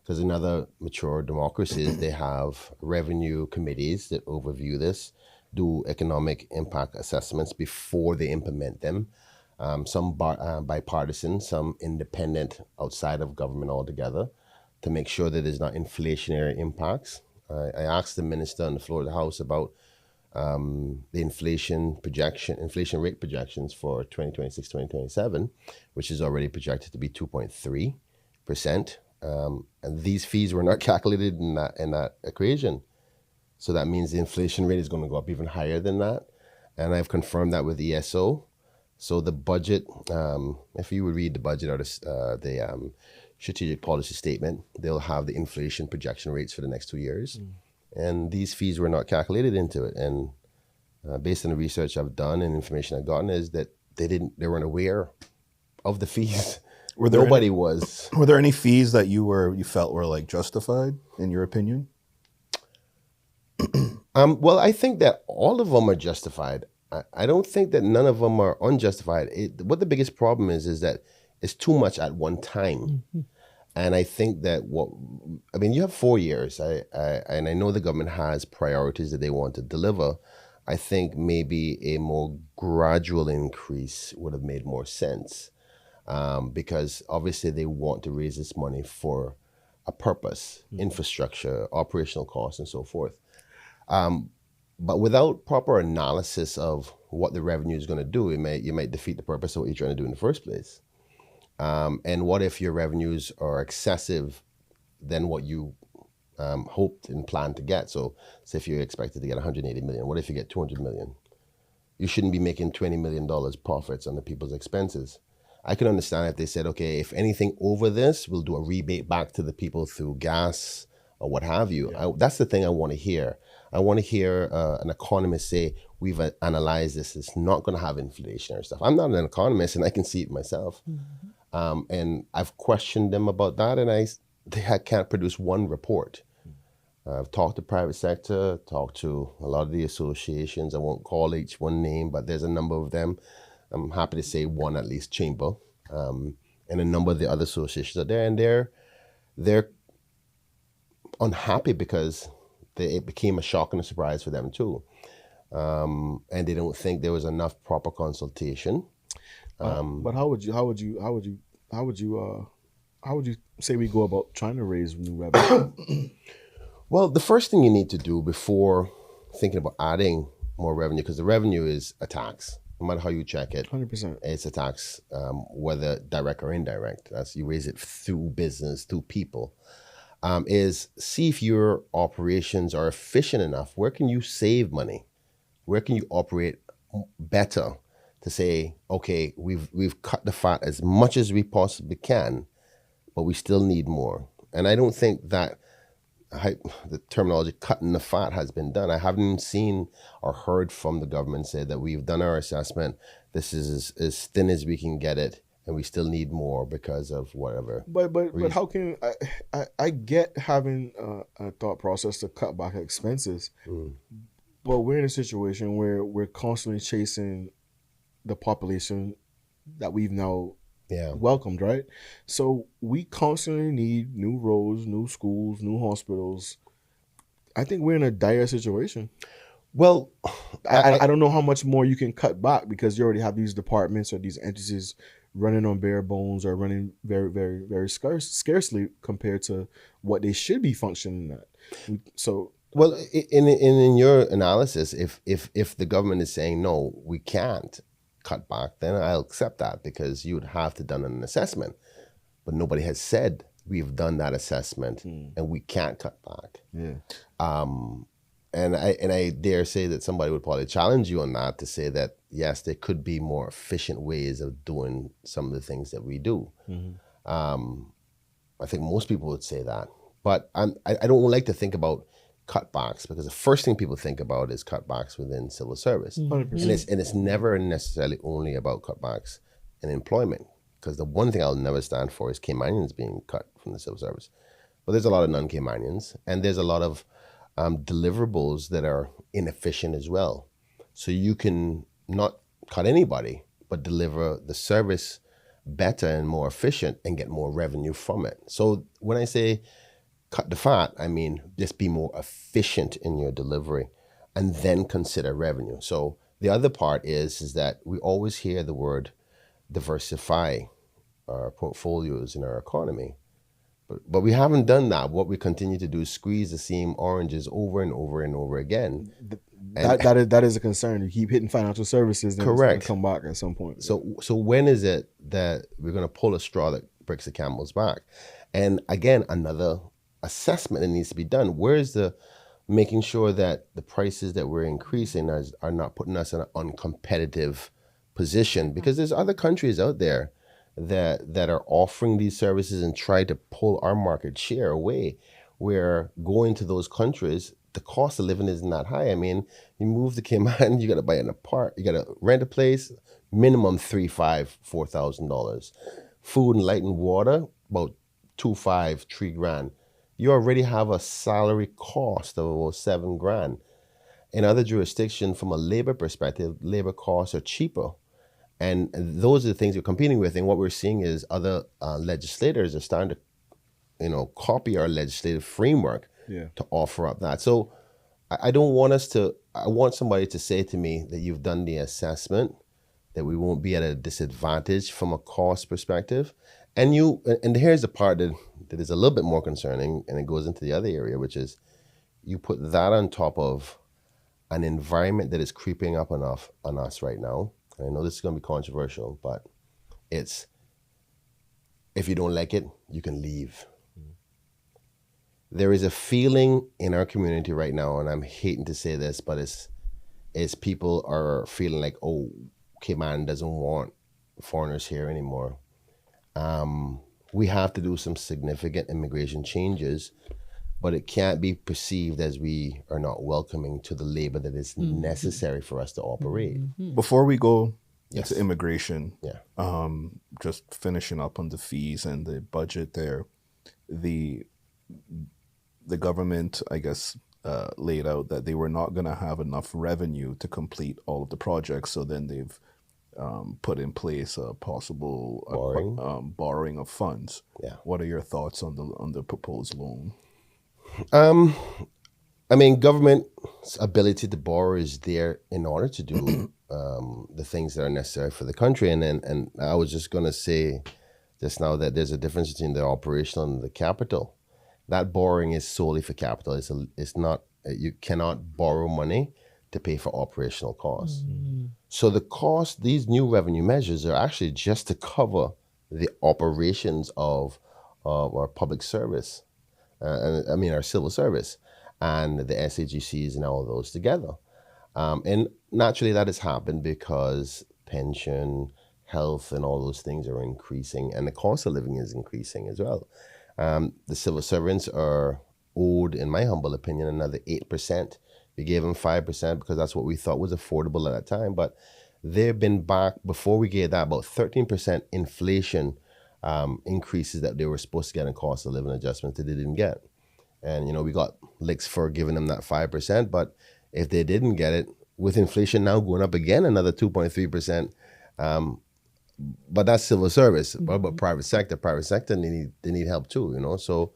Because in other mature democracies, they have revenue committees that overview this, do economic impact assessments before they implement them. Some bipartisan, some independent outside of government altogether, to make sure that there's not inflationary impacts. I asked the minister on the floor of the House about the inflation rate projections for 2026, 2027, which is already projected to be 2.3%. And these fees were not calculated in that equation. So that means the inflation rate is going to go up even higher than that. And I've confirmed that with ESO. So the budget, if you would read the budget or the strategic policy statement, they'll have the inflation projection rates for the next 2 years. And these fees were not calculated into it. And based on the research I've done and information I've gotten, is that they weren't aware of the fees. Nobody was. Were there any fees that you felt were like justified in your opinion? Well, I think that all of them are justified. I don't think that none of them are unjustified. What the biggest problem is that it's too much at one time. And I think that you have 4 years, and I know the government has priorities that they want to deliver. I think maybe a more gradual increase would have made more sense, because obviously they want to raise this money for a purpose, infrastructure, operational costs, and so forth. But without proper analysis of what the revenue is going to do, you might defeat the purpose of what you're trying to do in the first place. And what if your revenues are excessive than what you hoped and planned to get? So say if you expected to get 180 million, what if you get 200 million? You shouldn't be making $20 million profits on the people's expenses. I can understand if they said, okay, if anything over this, we'll do a rebate back to the people through gas or what have you. That's the thing I want to hear. I want to hear an economist say, we've analyzed this. It's not going to have inflationary stuff. I'm not an economist, and I can see it myself. And I've questioned them about that, and they can't produce one report. I've talked to private sector, talked to a lot of the associations. I won't call each one name, but there's a number of them. I'm happy to say one at least, Chamber, and a number of the other associations out there, and they're unhappy because it became a shock and a surprise for them too, and they don't think there was enough proper consultation. But how would you say we go about trying to raise new revenue? Well, the first thing you need to do before thinking about adding more revenue, because the revenue is a tax, no matter how you check it. 100%. It's a tax, whether direct or indirect. That's you raise it through business, through people. Is see if your operations are efficient enough. Where can you save money? Where can you operate better to say, okay, we've cut the fat as much as we possibly can, but we still need more. And I don't think that the terminology cutting the fat has been done. I haven't seen or heard from the government say that we've done our assessment. This is as thin as we can get it, and we still need more because of whatever. But how can I get having a thought process to cut back expenses, but we're in a situation where we're constantly chasing the population that we've now welcomed, right? So we constantly need new roads, new schools, new hospitals. I think we're in a dire situation. Well, I don't know how much more you can cut back, because you already have these departments or these entities running on bare bones or running very, very, very scarcely compared to what they should be functioning at. So, well, in your analysis, if the government is saying no, we can't cut back, then I'll accept that, because you would have to done an assessment, but nobody has said we've done that assessment and we can't cut back. And I dare say that somebody would probably challenge you on that, to say that yes, there could be more efficient ways of doing some of the things that we do. I think most people would say that, but I don't like to think about cutbacks, because the first thing people think about is cutbacks within civil service. 100%. And it's never necessarily only about cutbacks in employment, because the one thing I'll never stand for is Caymanians being cut from the civil service. But there's a lot of non-Caymanians, and there's a lot of deliverables that are inefficient as well. So you can not cut anybody, but deliver the service better and more efficient and get more revenue from it. So when I say cut the fat, I mean just be more efficient in your delivery and then consider revenue. So the other part is that we always hear the word diversify our portfolios in our economy. But we haven't done that. What we continue to do is squeeze the same oranges over and over and over again. That is a concern. You keep hitting financial services, then correct, it's going to come back at some point. So when is it that we're going to pull a straw that breaks the camel's back? And again, another assessment that needs to be done. Where's the making sure that the prices that we're increasing are not putting us in an uncompetitive position? Because there's other countries out there that are offering these services and try to pull our market share away. We're going to those countries, the cost of living isn't that high. I mean, you move to Cayman, you got to buy an apartment, you got to rent a place, minimum $3,500, $4,000. Food and light and water, about $2,500, $3,000. You already have a salary cost of about $7,000. In other jurisdictions, from a labor perspective, labor costs are cheaper. And those are the things we're competing with. And what we're seeing is other legislators are starting to, copy our legislative framework to offer up that. So I don't want I want somebody to say to me that you've done the assessment, that we won't be at a disadvantage from a cost perspective. And here's the part that is a little bit more concerning, and it goes into the other area, which is you put that on top of an environment that is creeping up on us right now. I know this is going to be controversial, but it's, if you don't like it, you can leave. There is a feeling in our community right now, and I'm hating to say this, but it's people are feeling like, oh, Cayman doesn't want foreigners here anymore. We have to do some significant immigration changes, but it can't be perceived as we are not welcoming to the labor that is necessary for us to operate. Before we go Yes. to immigration, Yeah. just finishing up on the fees and the budget there, the government, I guess, laid out that they were not going to have enough revenue to complete all of the projects, so then they've put in place a possible borrowing of funds. Yeah. What are your thoughts on the proposed loan? I mean, government's ability to borrow is there in order to do the things that are necessary for the country. And I was just going to say just now that there's a difference between the operational and the capital. That borrowing is solely for capital. It's not, you cannot borrow money to pay for operational costs. So the cost, these new revenue measures are actually just to cover the operations of our public service, our civil service, and the SAGCs and all of those together. And naturally that has happened because pension, health, and all those things are increasing, and the cost of living is increasing as well. The civil servants are owed, in my humble opinion, another 8%. We gave them 5% because that's what we thought was affordable at that time. But they've been back, before we gave that, about 13% inflation increases that they were supposed to get in cost of living adjustments that they didn't get. And, we got licks for giving them that 5%. But if they didn't get it, with inflation now going up again, another 2.3%, but that's civil service. What about private sector? Private sector, they need help too, So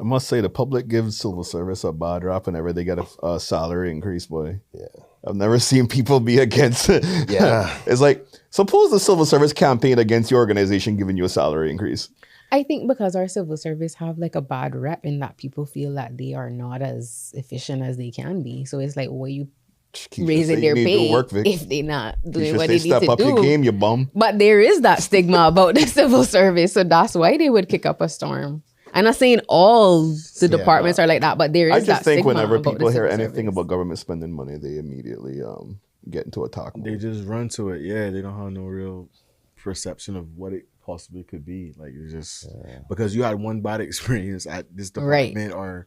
I must say the public gives civil service a bad rap whenever they get a salary increase, boy. Yeah. I've never seen people be against it. Yeah. It's like, suppose the civil service campaigned against your organization giving you a salary increase. I think because our civil service have like a bad rep in that people feel that they are not as efficient as they can be. So it's like, what you Keisha raising say their you need to pay work, Vic. if they're not doing Keisha what say they need step to up do. your game, you bum. But there is that stigma about the civil service, so that's why they would kick up a storm. I'm not saying all the departments are like that, but there is I that just think stigma whenever about people the hear civil anything service. about government spending money, they immediately get into attack They mode. just run to it. Yeah, they don't have no real perception of what it possibly could be. Like, it's just because you had one bad experience at this department, or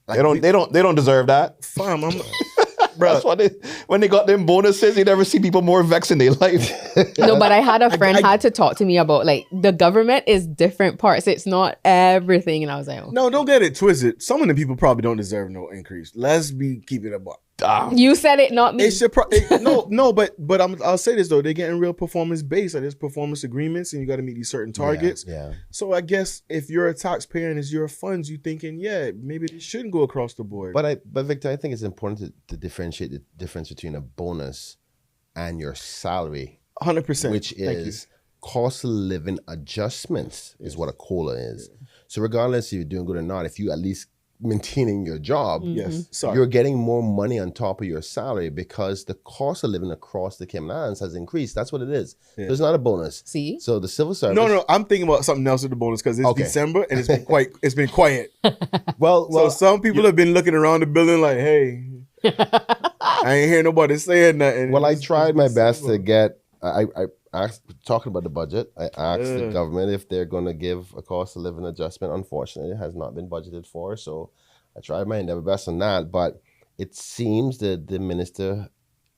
like, They don't deserve that. fam, I'm That's why when they got them bonuses, you never see people more vexed in their life. No, but I had a friend had to talk to me about like the government is different parts. It's not everything, and I was like, oh. No, don't get it twisted. Some of the people probably don't deserve no increase. Let's be keeping it a buck. You said it, not me. It should but I'll say this though, they're getting real performance based. Like, there's performance agreements, and you got to meet these certain targets. Yeah. So I guess if you're a taxpayer and it's your funds, you thinking, maybe they shouldn't go across the board. But Victor, I think it's important to differentiate the difference between a bonus and your salary, 100%, which is cost of living adjustments, is what a COLA is. So regardless if you're doing good or not, if you at least maintaining your job, you're getting more money on top of your salary because the cost of living across the Cayman Islands has increased. That's what it is. So it's not a bonus. See? So the civil service. No, I'm thinking about something else with the bonus because it's December and it's been quiet. Well, So some people have been looking around the building like, hey, I ain't hear nobody saying nothing. Well, I tried my best to get. I asked, talking about the budget. I asked the government if they're going to give a cost of living adjustment. Unfortunately, it has not been budgeted for. So I tried my endeavor best on that, but it seems that the minister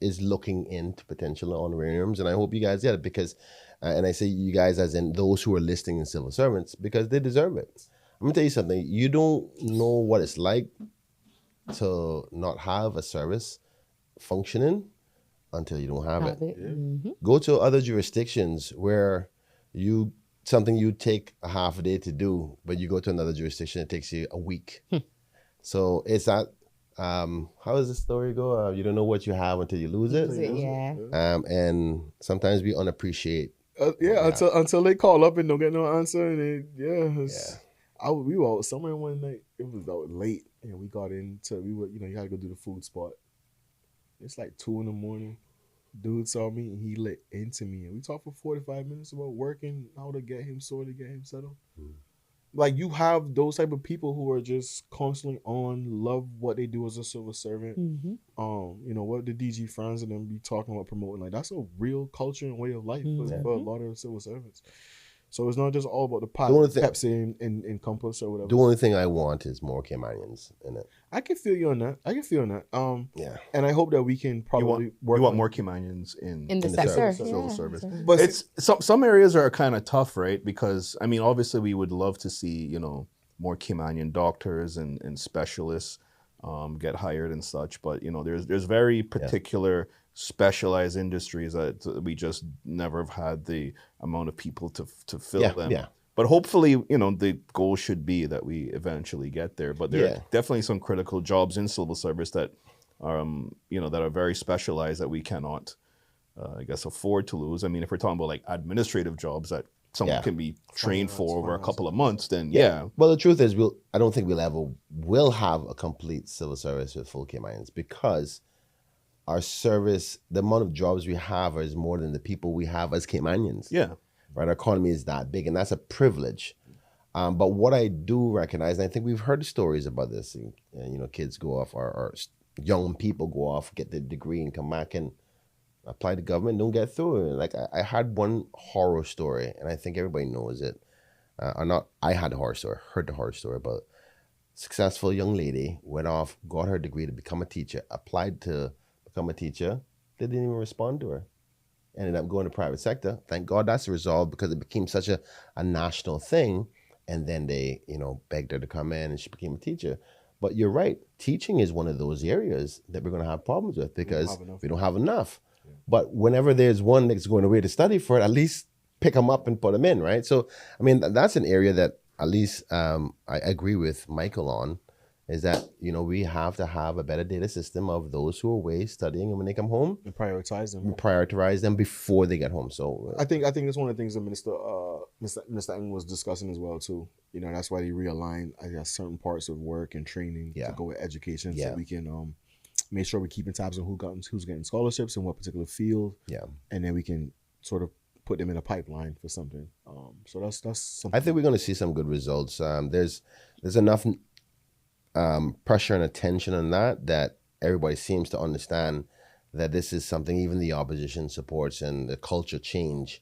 is looking into potential honorariums, and I hope you guys get it because, and I say you guys as in those who are listing in civil servants because they deserve it. I'm gonna tell you something. You don't know what it's like to not have a service functioning until you don't have it. Go to other jurisdictions where something you take a half a day to do, but you go to another jurisdiction, it takes you a week. So it's not. How does the story go? You don't know what you have until you lose it. Yeah. And sometimes we unappreciate. Until they call up and don't get no answer, and we were out somewhere one night. It was out late, and we got into you had to go do the food spot. It's like 2 a.m. Dude saw me and he lit into me, and we talked for 45 minutes about working, how to get him sorted, get him settled. Like you have those type of people who are just constantly on, love what they do as a civil servant. What the DG friends and them be talking about promoting, like that's a real culture and way of life for a lot of civil servants. So it's not just all about the Pepsi and Compass or whatever. The only thing I want is more Caymanians in it. I can feel you on that. And I hope that we can probably you want more Caymanians in the sector. Civil service. But it's some areas are kind of tough, right? Because I mean, obviously, we would love to see more Caymanian doctors and specialists get hired and such. But there's very particular specialized industries that we just never have had the amount of people to fill them. Yeah. But hopefully, the goal should be that we eventually get there. But there are definitely some critical jobs in civil service that are, that are very specialized that we cannot, afford to lose. I mean, if we're talking about like administrative jobs that someone can be trained for over a couple of months, then Well, the truth is, I don't think we'll have a complete civil service with full Caymanians because our service, the amount of jobs we have is more than the people we have as Caymanians. Yeah. Right, our economy is that big, and that's a privilege. But what I do recognize, and I think we've heard stories about this, and, kids go off, or young people go off, get their degree, and come back and apply to government, don't get through it. Like I had one horror story, and I think everybody knows it. Or not, I had the horror story, heard the horror story about a successful young lady, went off, got her degree to become a teacher, applied to become a teacher, they didn't even respond to her. Ended up going to private sector. Thank God that's resolved because it became such a national thing. And then they, begged her to come in and she became a teacher. But you're right. Teaching is one of those areas that we're going to have problems with because we don't have enough. Yeah. But whenever there's one that's going away to study for it, at least pick them up and put them in, right? So, I mean, that's an area that at least I agree with Michael on, is that, we have to have a better data system of those who are away studying, and when they come home, and prioritize them before they get home. So I think it's one of the things that Mr. Eng was discussing as well too. That's why they realigned certain parts of work and training to go with education, so we can make sure we're keeping tabs on who's getting scholarships in what particular field. Yeah, and then we can sort of put them in a pipeline for something. So that's something. I think we're going to see some good results. There's enough pressure and attention on that everybody seems to understand that this is something even the opposition supports, and the culture change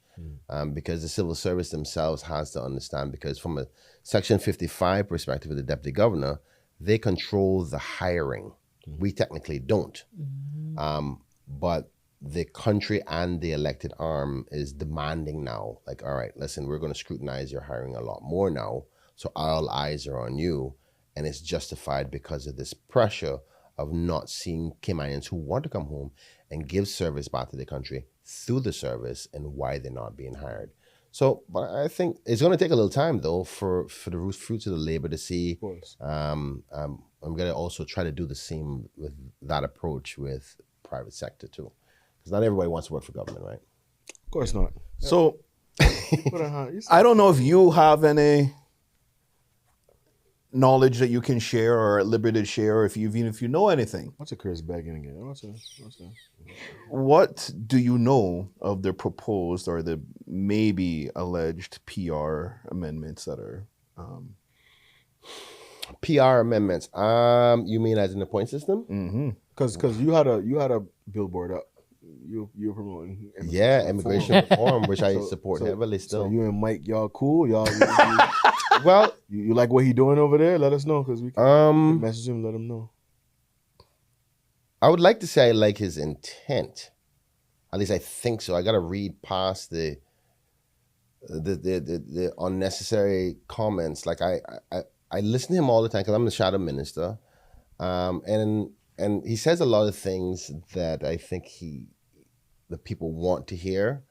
because the civil service themselves has to understand, because from a Section 55 perspective of the deputy governor, they control the hiring. We technically don't. But the country and the elected arm is demanding now, like, all right, listen, we're going to scrutinize your hiring a lot more now, so all eyes are on you. And it's justified because of this pressure of not seeing Caymanians who want to come home and give service back to the country through the service, and why they're not being hired. So, but I think it's going to take a little time, though, for the fruits of the labor to see. Of course. I'm going to also try to do the same with that approach with private sector, too. Because not everybody wants to work for government, right? Of course not. So, I don't know if you have any knowledge that you can share or at liberty to share, if you know anything. What's a Chris begging again? What do you know of the proposed or the maybe alleged PR amendments that are PR amendments? You mean as in the point system? Mm-hmm. Because you had a billboard up you're promoting. Yeah, immigration reform, which I support heavily still. So you and Mike, y'all cool? Y'all, Well, you like what he doing over there? Let us know because we can message him, let him know. I would like to say I like his intent. At least I think so. I got to read past the unnecessary comments. Like I listen to him all the time because I'm the shadow minister, and he says a lot of things that I think the people want to hear,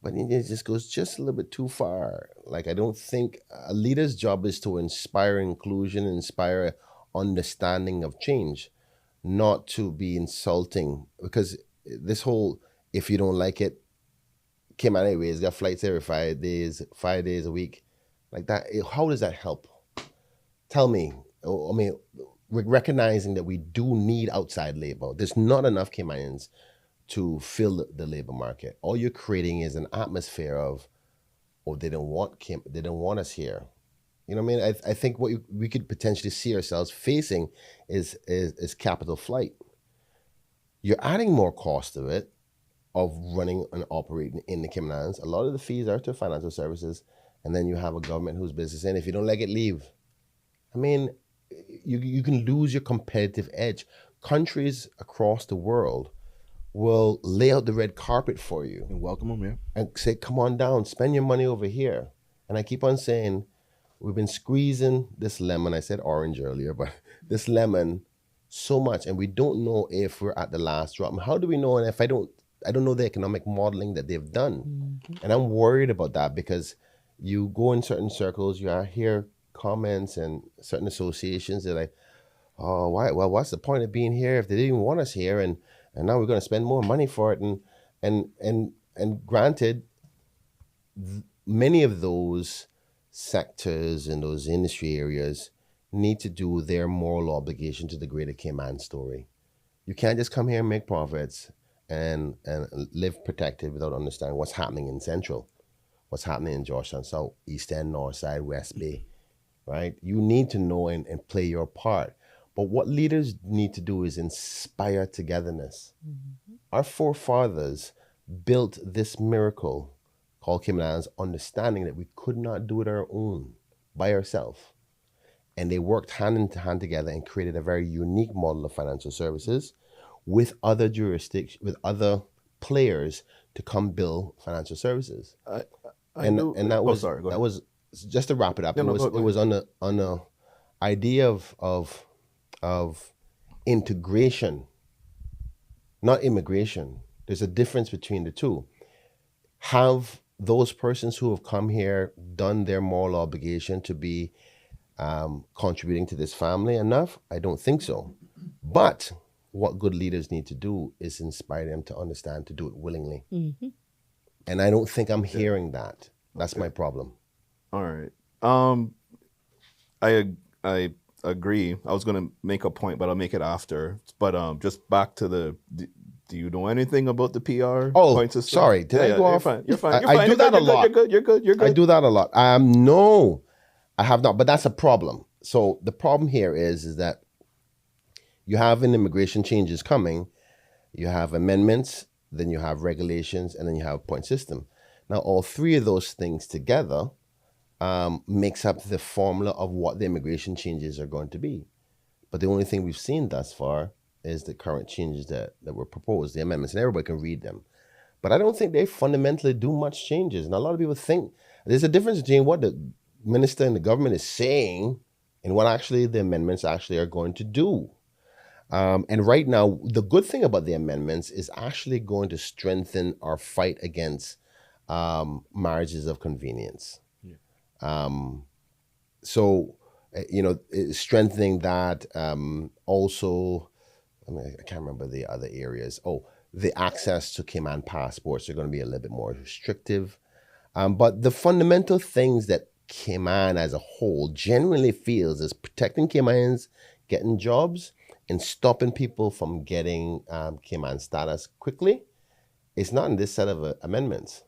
but it just goes just a little bit too far. Like I don't think a leader's job is to inspire inclusion, inspire understanding of change, not to be insulting. Because this whole if you don't like it, Cayman Airways got flights every 5 days a week, like that. How does that help? Tell me. I mean, we're recognizing that we do need outside labor. There's not enough Caymanians to fill the labor market. All you're creating is an atmosphere of, oh, they don't want us here. You know what I mean? I think what we could potentially see ourselves facing is capital flight. You're adding more cost to it, of running and operating in the Cayman Islands. A lot of the fees are to financial services, and then you have a government whose business saying, if you don't like it, leave. I mean, you can lose your competitive edge. Countries across the world will lay out the red carpet for you. And welcome them, yeah. And say, come on down, spend your money over here. And I keep on saying, we've been squeezing this lemon, I said orange earlier, but this lemon so much, and we don't know if we're at the last drop. How do we know? And if I don't know the economic modeling that they've done. And I'm worried about that because you go in certain circles, you hear comments and certain associations that like, oh, why? Well, what's the point of being here if they didn't want us here? And now we're going to spend more money for it. And granted, many of those sectors and those industry areas need to do their moral obligation to the greater Cayman story. You can't just come here and make profits and live protected without understanding what's happening in Central, what's happening in Georgetown South, East End, North Side, West Bay, right? You need to know and play your part. But what leaders need to do is inspire togetherness. Mm-hmm. Our forefathers built this miracle called Cayman Islands, understanding that we could not do it our own, by ourselves. And they worked hand in hand together and created a very unique model of financial services with other jurisdictions, with other players to come build financial services. And that was just to wrap it up. It was on the idea of integration, not immigration. There's a difference between the two. Have those persons who have come here done their moral obligation to be contributing to this family enough? I don't think so. But what good leaders need to do is inspire them to understand, to do it willingly. Mm-hmm. And I don't think I'm hearing that. That's my problem. All right. I agree. I was going to make a point, but I'll make it after. But just back to do you know anything about the PR? Oh, sorry. Did I go off? You're fine. I do that a lot. You're good. I do that a lot. No, I have not. But that's a problem. So the problem here is that you have an immigration changes coming, you have amendments, then you have regulations, and then you have a point system. Now, all three of those things together makes up the formula of what the immigration changes are going to be. But the only thing we've seen thus far is the current changes that were proposed, the amendments, and everybody can read them. But I don't think they fundamentally do much changes. And a lot of people think there's a difference between what the minister and the government is saying and what actually the amendments actually are going to do. And right now, the good thing about the amendments is actually going to strengthen our fight against marriages of convenience. Yeah. Strengthening that. Also, I can't remember the other areas. Oh, the access to Cayman passports are going to be a little bit more restrictive. But the fundamental things that Cayman as a whole genuinely feels is protecting Caymanians, getting jobs, and stopping people from getting Cayman status quickly. It's not in this set of amendments.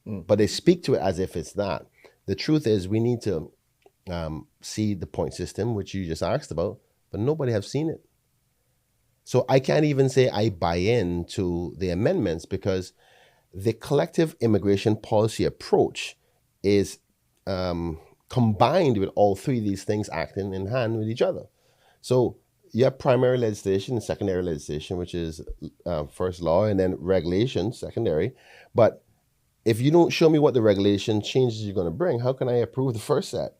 But they speak to it as if it's that. The truth is we need to see the point system, which you just asked about, but nobody have seen it. So I can't even say I buy into the amendments because the collective immigration policy approach is combined with all three of these things acting in hand with each other. So you have primary legislation and secondary legislation, which is first law, and then regulation, secondary. But if you don't show me what the regulation changes you're going to bring, how can I approve the first set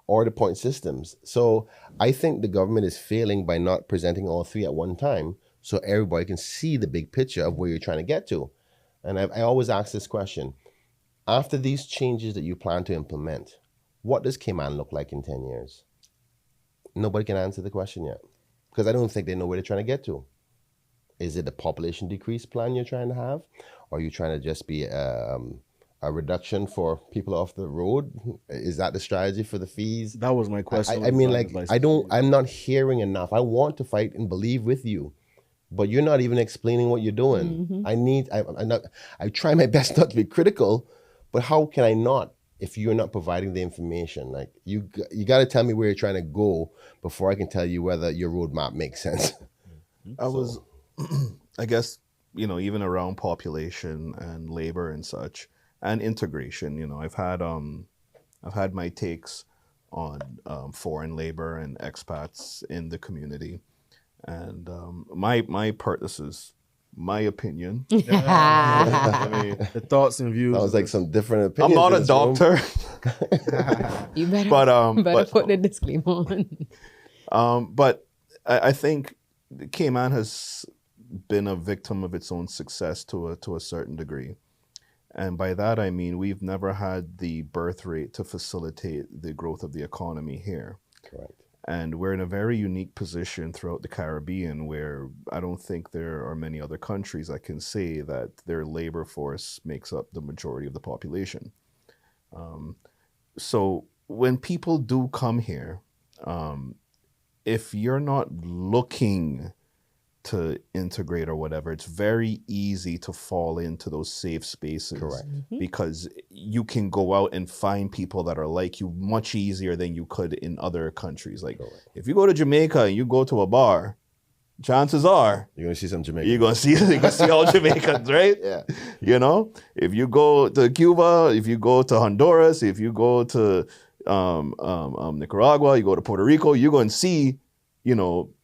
or the point systems? So I think the government is failing by not presenting all three at one time so everybody can see the big picture of where you're trying to get to. And I always ask this question. After these changes that you plan to implement, what does Cayman look like in 10 years? Nobody can answer the question yet because I don't think they know where they're trying to get to. Is it a population decrease plan you're trying to have? Or are you trying to just be a reduction for people off the road? Is that the strategy for the fees? That was my question. I mean, like, I'm not hearing enough. I want to fight and believe with you, but you're not even explaining what you're doing. I try my best not to be critical, but how can I not if you're not providing the information? Like, you got to tell me where you're trying to go before I can tell you whether your roadmap makes sense. I guess, even around population and labor and such and integration, I've had my takes on foreign labor and expats in the community. And this is my opinion. I mean, the thoughts and views. That was like some different I'm opinions. not a doctor. You better, but put the disclaimer on. But I think Cayman has been a victim of its own success to a certain degree. And by that, I mean, we've never had the birth rate to facilitate the growth of the economy here. Correct. And we're in a very unique position throughout the Caribbean where I don't think there are many other countries that can say that their labor force makes up the majority of the population. So when people do come here, if you're not looking to integrate or whatever, it's very easy to fall into those safe spaces. Correct. Because you can go out and find people that are like you much easier than you could in other countries. Like, if you go to Jamaica and you go to a bar, chances are you're gonna see some Jamaicans. You're gonna see all Jamaicans, right? Yeah. If you go to Cuba, if you go to Honduras, if you go to Nicaragua, you go to Puerto Rico, you're going to see,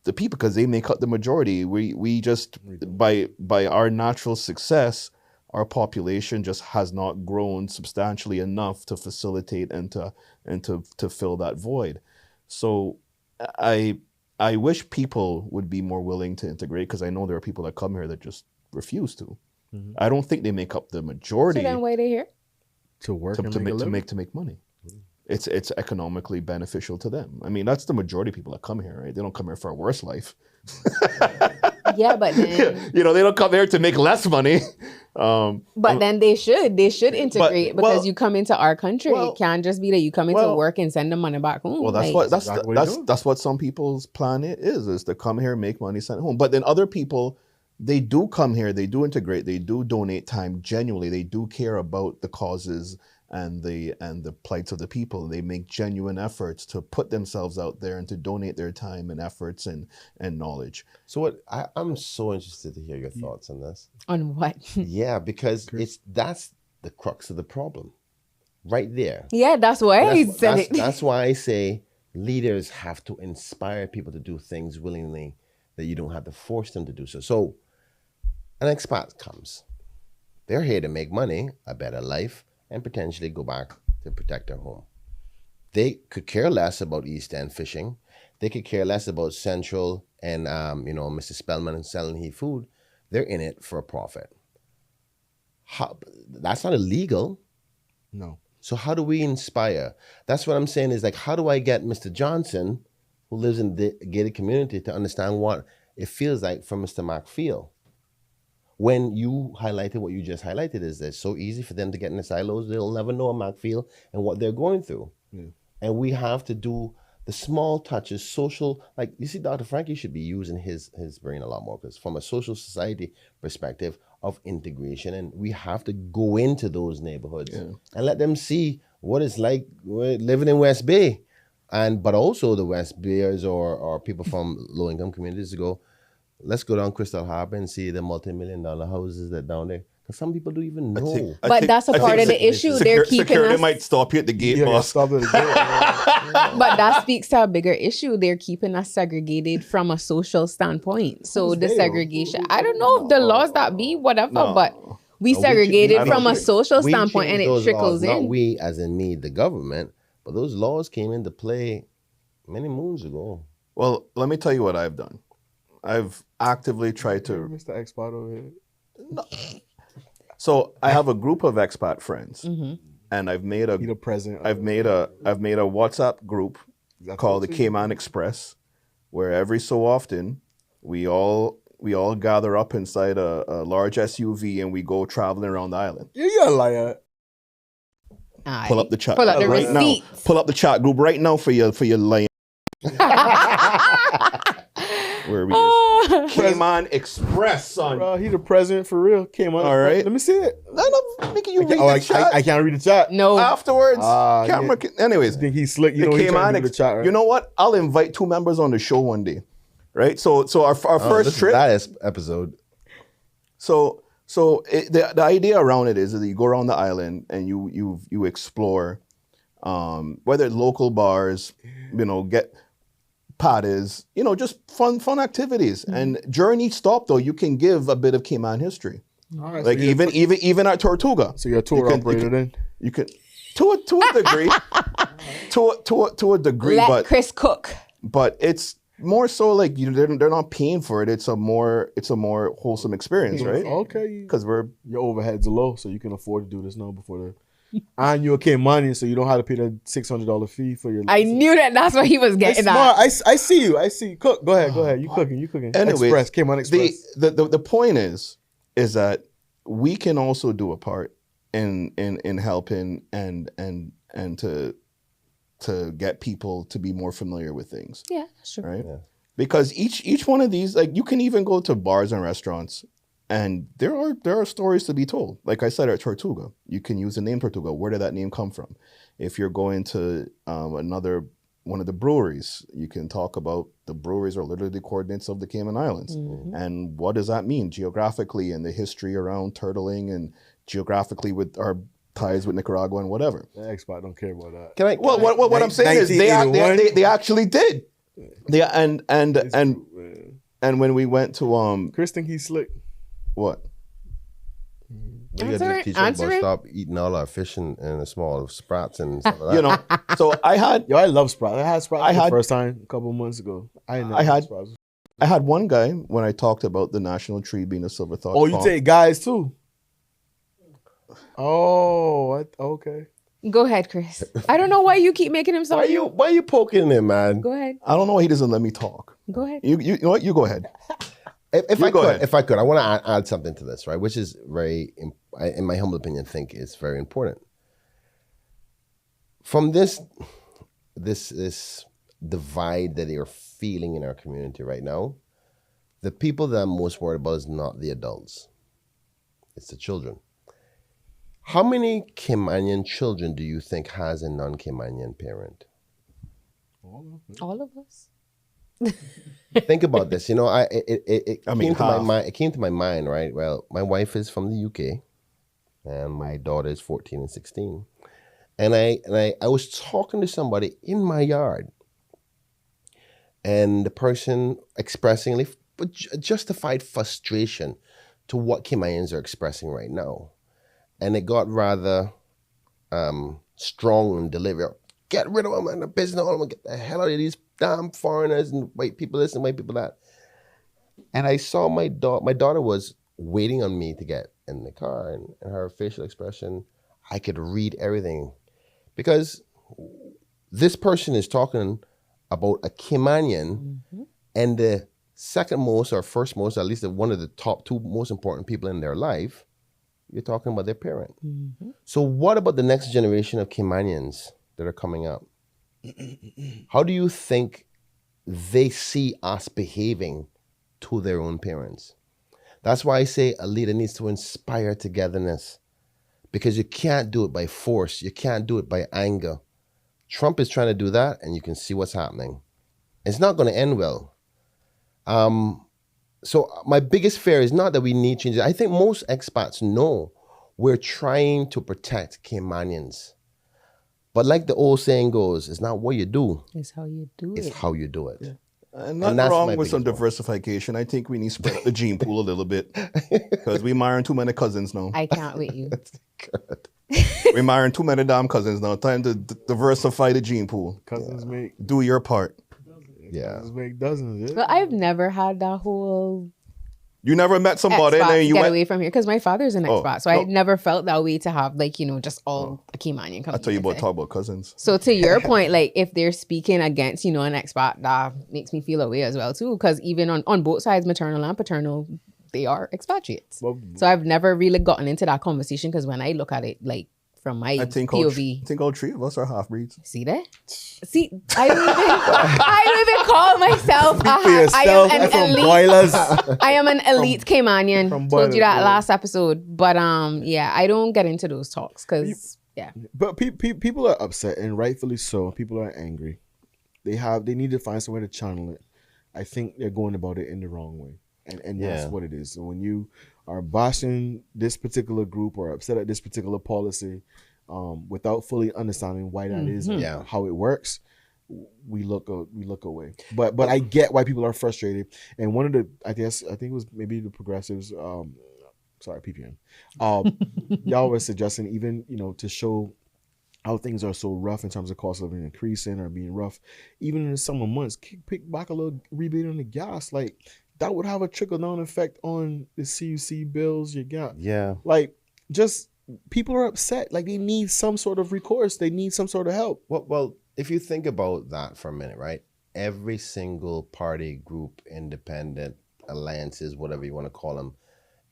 the people, because they make up the majority. We just, by our natural success, our population just has not grown substantially enough to facilitate and to fill that void. So I wish people would be more willing to integrate, because I know there are people that come here that just refuse to. Mm-hmm. I don't think they make up the majority. So then why they here? To work to make money. It's economically beneficial to them. I mean, that's the majority of people that come here, right? They don't come here for a worse life. Yeah, but then they don't come here to make less money. But then they should integrate, because you come into our country. It can't just be that you come into work and send the money back home. Well, that's what some people's plan is to come here, make money, send it home. But then other people, they do come here, they do integrate, they do donate time genuinely, they do care about the causes and the plights of the people. They make genuine efforts to put themselves out there and to donate their time and efforts and knowledge. So I'm so interested to hear your thoughts on this. On what? Yeah, because that's the crux of the problem, right there. Yeah, that's why I said it. That's why I say leaders have to inspire people to do things willingly, that you don't have to force them to do so. So an expat comes. They're here to make money, a better life, and potentially go back to protect their home. They could care less about East End fishing. They could care less about Central and Mr. Spellman selling he food. They're in it for a profit. That's not illegal. No. So how do we inspire? That's what I'm saying is, like, how do I get Mr. Johnson, who lives in the gated community, to understand what it feels like for Mr. McFeel? When you highlighted what you just highlighted, is it's so easy for them to get in the silos, they'll never know a McFeel and what they're going through. Yeah. And we have to do the small touches, social, like, you see, Dr. Frankie should be using his brain a lot more, because from a social society perspective of integration, and we have to go into those neighborhoods and let them see what it's like living in West Bay. But also the West Bayers or people from low-income communities to go, let's go down Crystal Harbor and see the multi-million-dollar houses that down there. Because some people don't even know. But that's a part of the issue. They're keeping security us. might stop you at the gate, Yeah, boss. stop at the gate. But that speaks to a bigger issue. They're keeping us segregated from a social standpoint. So Who's the they? segregation. I don't know if the laws that be whatever, No. but we No, segregated I from don't a think- social we standpoint, and changed it those trickles laws, not in. we, as in me, the government, but those laws came into play many moons ago. Well, let me tell you what I've done. I've actively tried to. Mr. Expat over here. So I have a group of expat friends, Mm-hmm. and I've made a He the president. I've made a WhatsApp group That's called the what Cayman Express, where every so often we all gather up inside a large SUV and we go traveling around the island. You're a liar. Pull up the chat. Pull up the right now. receipts. Pull up the chat group right now for your line. Where we is. Cayman Express, son. Bro, he the president for real. Came on. All right. Let me see it. I'm making you read Oh, the chat I can't read the chat. No. afterwards. Ah, Camera. Anyways, I think he's slick. You the know he's trying Cayman to do the chat, right? You know what? I'll invite 2 members on the show one day, right? So our first trip. That episode. So the idea around it is that you go around the island and you explore, whether it's local bars, get parties, just fun activities. And during each stop, though, you can give a bit of Cayman history. All right, Like so you're- even at Tortuga. So you're a tour operator then? You can to a degree, to a degree, Let Chris cook. but it's more so like they're not paying for it. It's a more wholesome experience, right? Okay. Because we're Your overheads are low, so you can afford to do this now before the. And you're a Caymanian, so you don't have to pay the $600 fee for your. I knew that's what he was That's getting smart. at. I see you. I see you. Cook. Go ahead. You cooking. Anyways, Express. Cayman Express. the point is that we can also do a part in helping and to get people to be more familiar with things, Yeah, that's true. right? Because each one of these, like, you can even go to bars and restaurants, and there are stories to be told. Like I said, at Tortuga, you can use the name Tortuga. Where did that name come from? If you're going to another one of the breweries, you can talk about the breweries are literally the coordinates of the Cayman Islands. And what does that mean geographically, and the history around turtling, and geographically with our ties with Nicaragua and whatever. The Expat don't care about that. Can I? Well, what I'm saying is they 1981? actually did. And when we went to Chris think he's slick. what? We gotta Answer just it, teach them answer about it. stop eating all our fish in a small sprats and stuff like that. So I had Yo, I love Sprouts. I had Sprouts I the had- first time a couple of months ago. I had- Sprouts. one guy when I talked about the national tree being a silver thought. Oh, you take guys too? Oh, okay. Go ahead, Chris. I don't know why you keep making him so. Why you poking him, man? Go ahead. I don't know why he doesn't let me talk. Go ahead. You know what? You go ahead. If You I go could, ahead. I want to add something to this, right? Which is in my humble opinion, think is very important. From this divide that you're feeling in our community right now, the people that I'm most worried about is not the adults; it's the children. How many Caymanian children do you think has a non-Caymanian parent? All of us. Think about this. You know, it I mean, came to my half. mind. It came to my mind, right? Well, my wife is from the UK, and my daughter is 14 and 16. And I was talking to somebody in my yard, and the person expressing justified frustration to what Caymanians are expressing right now, and it got rather strong and deliberate. Get rid of them and the business, all of them. Get the hell out of these damn foreigners and white people this and white people that. And I saw my daughter was waiting on me to get in the car, and her facial expression, I could read everything. Because this person is talking about a Caymanian, and the second most or first most, at least one of the top 2 most important people in their life, you're talking about their parent. So what about the next generation of Caymanians that are coming up? How do you think they see us behaving to their own parents? That's why I say a leader needs to inspire togetherness, because you can't do it by force. You can't do it by anger. Trump is trying to do that, and you can see what's happening. It's not going to end well. So my biggest fear is not that we need changes. I think most expats know we're trying to protect Caymanians. But like the old saying goes, it's not what you do, It's how you do it's it. how you do it. And And nothing that's wrong my with some biggest one. diversification. I think we need to spread out the gene pool a little bit because we marrying too many cousins now. I can't with you. We're marrying too many damn cousins now. Time to diversify the gene pool. Cousins make Do your part. Yeah. cousins make dozens. Yeah? But I've never had that whole You never met somebody and expat then you get went. away from here because my father's an Oh, expat, so I no. never felt that way to have like just all a Caymanian coming. I tell you into about it. talk about cousins. So to your point, like if they're speaking against an expat, that makes me feel away as well too. Because even on both sides, maternal and paternal, they are expatriates. Well, So I've never really gotten into that conversation because when I look at it, like from my I think POV, all three of us are half breeds. see that? See, I don't even call myself a for yourself. I am I'm from an elite. Boilers. I am an elite Caymanian. from Told you that Boilers, yeah. last episode, but yeah, I don't get into those talks because yeah. But people are upset, and rightfully so. People are angry. They need to find somewhere to channel it. I think they're going about it in the wrong way, and that's Yeah. what it is. So when you are bashing this particular group or upset at this particular policy, without fully understanding why that is and Yeah. how it works, we look away. But I get why people are frustrated. And one of the I think it was maybe the progressives. Sorry, PPM. Y'all were suggesting even to show how things are so rough in terms of cost of living increasing or being rough, even in the summer months, pick back a little rebate on the gas. Like that would have a trickle down effect on the CUC bills you got. Yeah. Like just people are upset. Like they need some sort of recourse. They need some sort of help. Well, if you think about that for a minute, right? Every single party, group, independent, alliances, whatever you want to call them,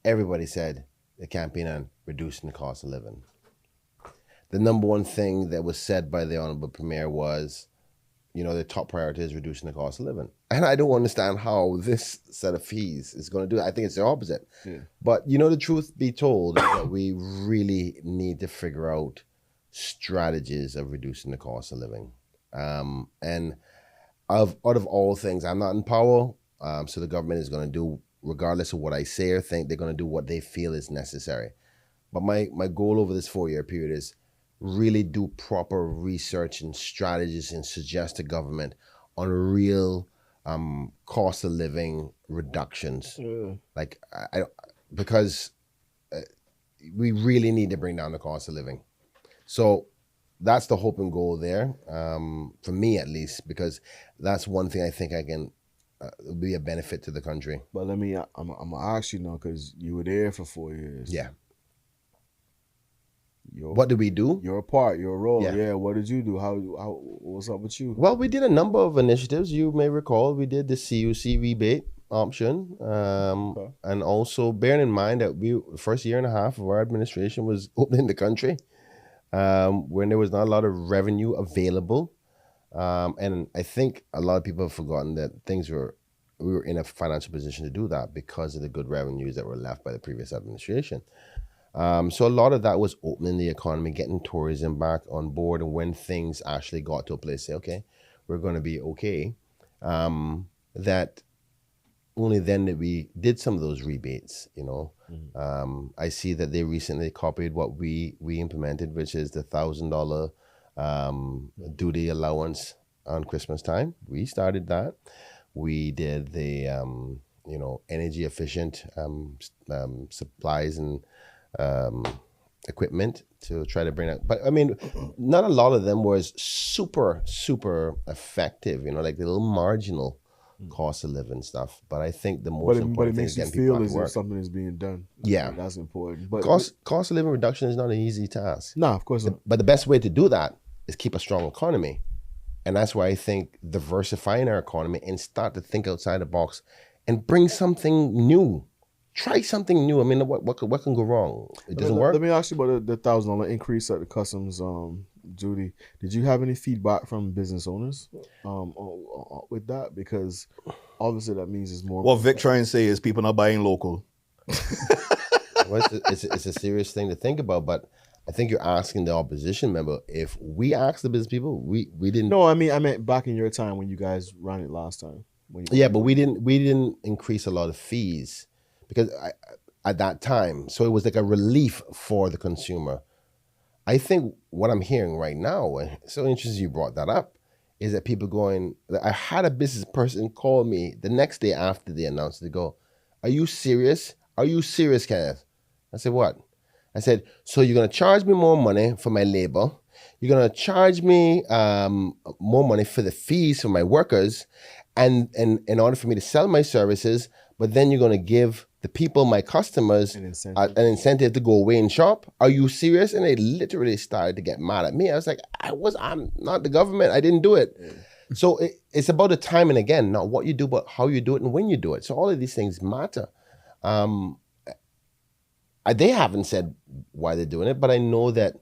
everybody said the campaign on reducing the cost of living. The number one thing that was said by the Honorable Premier was, the top priority is reducing the cost of living. And I don't understand how this set of fees is going to do it. I think it's the opposite. Yeah. But the truth be told is that we really need to figure out strategies of reducing the cost of living. And out of all things, I'm not in power, so the government is going to do, regardless of what I say or think, they're going to do what they feel is necessary. But my goal over this 4-year period is really do proper research and strategies and suggest to government on real cost of living reductions. Like because we really need to bring down the cost of living. So that's the hope and goal there, for me at least, because that's one thing I think I can be a benefit to the country. But I'm gonna ask you now because you were there for 4 years. Yeah. What did we do? Your part, your role. Yeah. Yeah. What did you do? How what's up with you? Well, we did a number of initiatives. You may recall we did the CUC rebate option, and also bearing in mind that the first year and a half of our administration was opening the country, when there was not a lot of revenue available, and I think a lot of people have forgotten that we were in a financial position to do that because of the good revenues that were left by the previous administration. So a lot of that was opening the economy, getting tourism back on board, and when things actually got to a place, say, okay, we're going to be okay, that only then that we did some of those rebates, I see that they recently copied what we implemented, which is the $1,000 duty allowance on Christmas time. We started that. We did the, energy efficient supplies and equipment to try to bring that. But I mean, not a lot of them was super, super effective, like the little marginal cost of living stuff. But I think the most But important it thing makes is you getting people feel back as to if work. something is being done. Yeah. That's important. But Cost of living reduction is not an easy task. no, of course not. But the best way to do that is keep a strong economy. And that's why I think diversifying our economy and start to think outside the box and bring something new. Try something new. I mean, what can go wrong? It doesn't work. Let me ask you about the $1,000 increase at the customs duty. Did you have any feedback from business owners with that? Because obviously that means it's more. What Vic trying to say is people not buying local. Well, it's a serious thing to think about, but I think you're asking the opposition member. If we asked the business people, we didn't. No, I mean I meant back in your time when you guys ran it last time. Yeah, but we didn't increase a lot of fees because at that time, so it was like a relief for the consumer. I think what I'm hearing right now, and it's so interesting you brought that up, is that people going. I had a business person call me the next day after they announced it. They go, "Are you serious? Are you serious, Kenneth?" I said, "What?" I said, "So you're gonna charge me more money for my labor? You're gonna charge me more money for the fees for my workers, and in order for me to sell my services, but then you're gonna give the people, my customers, An incentive. an incentive to go away and shop? Are you serious?" And they literally started to get mad at me. I was like, I'm not the government. I didn't do it. Yeah. So it's about the timing again, not what you do, but how you do it and when you do it. So all of these things matter. They haven't said why they're doing it, but I know that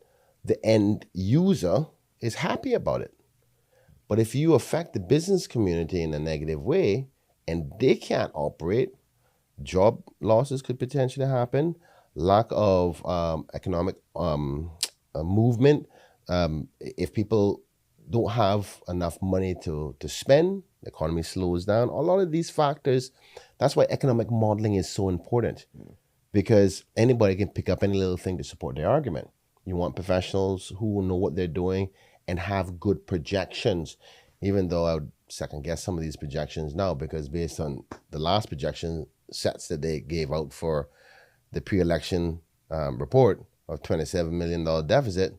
the end user is happy about it. But if you affect the business community in a negative way and they can't operate, job losses could potentially happen, lack of economic movement. If people don't have enough money to spend, the economy slows down. A lot of these factors, that's why economic modeling is so important, because anybody can pick up any little thing to support their argument. You want professionals who will know what they're doing and have good projections, even though I would second guess some of these projections now, because based on the last projection sets that they gave out for the pre-election report of $27 million deficit,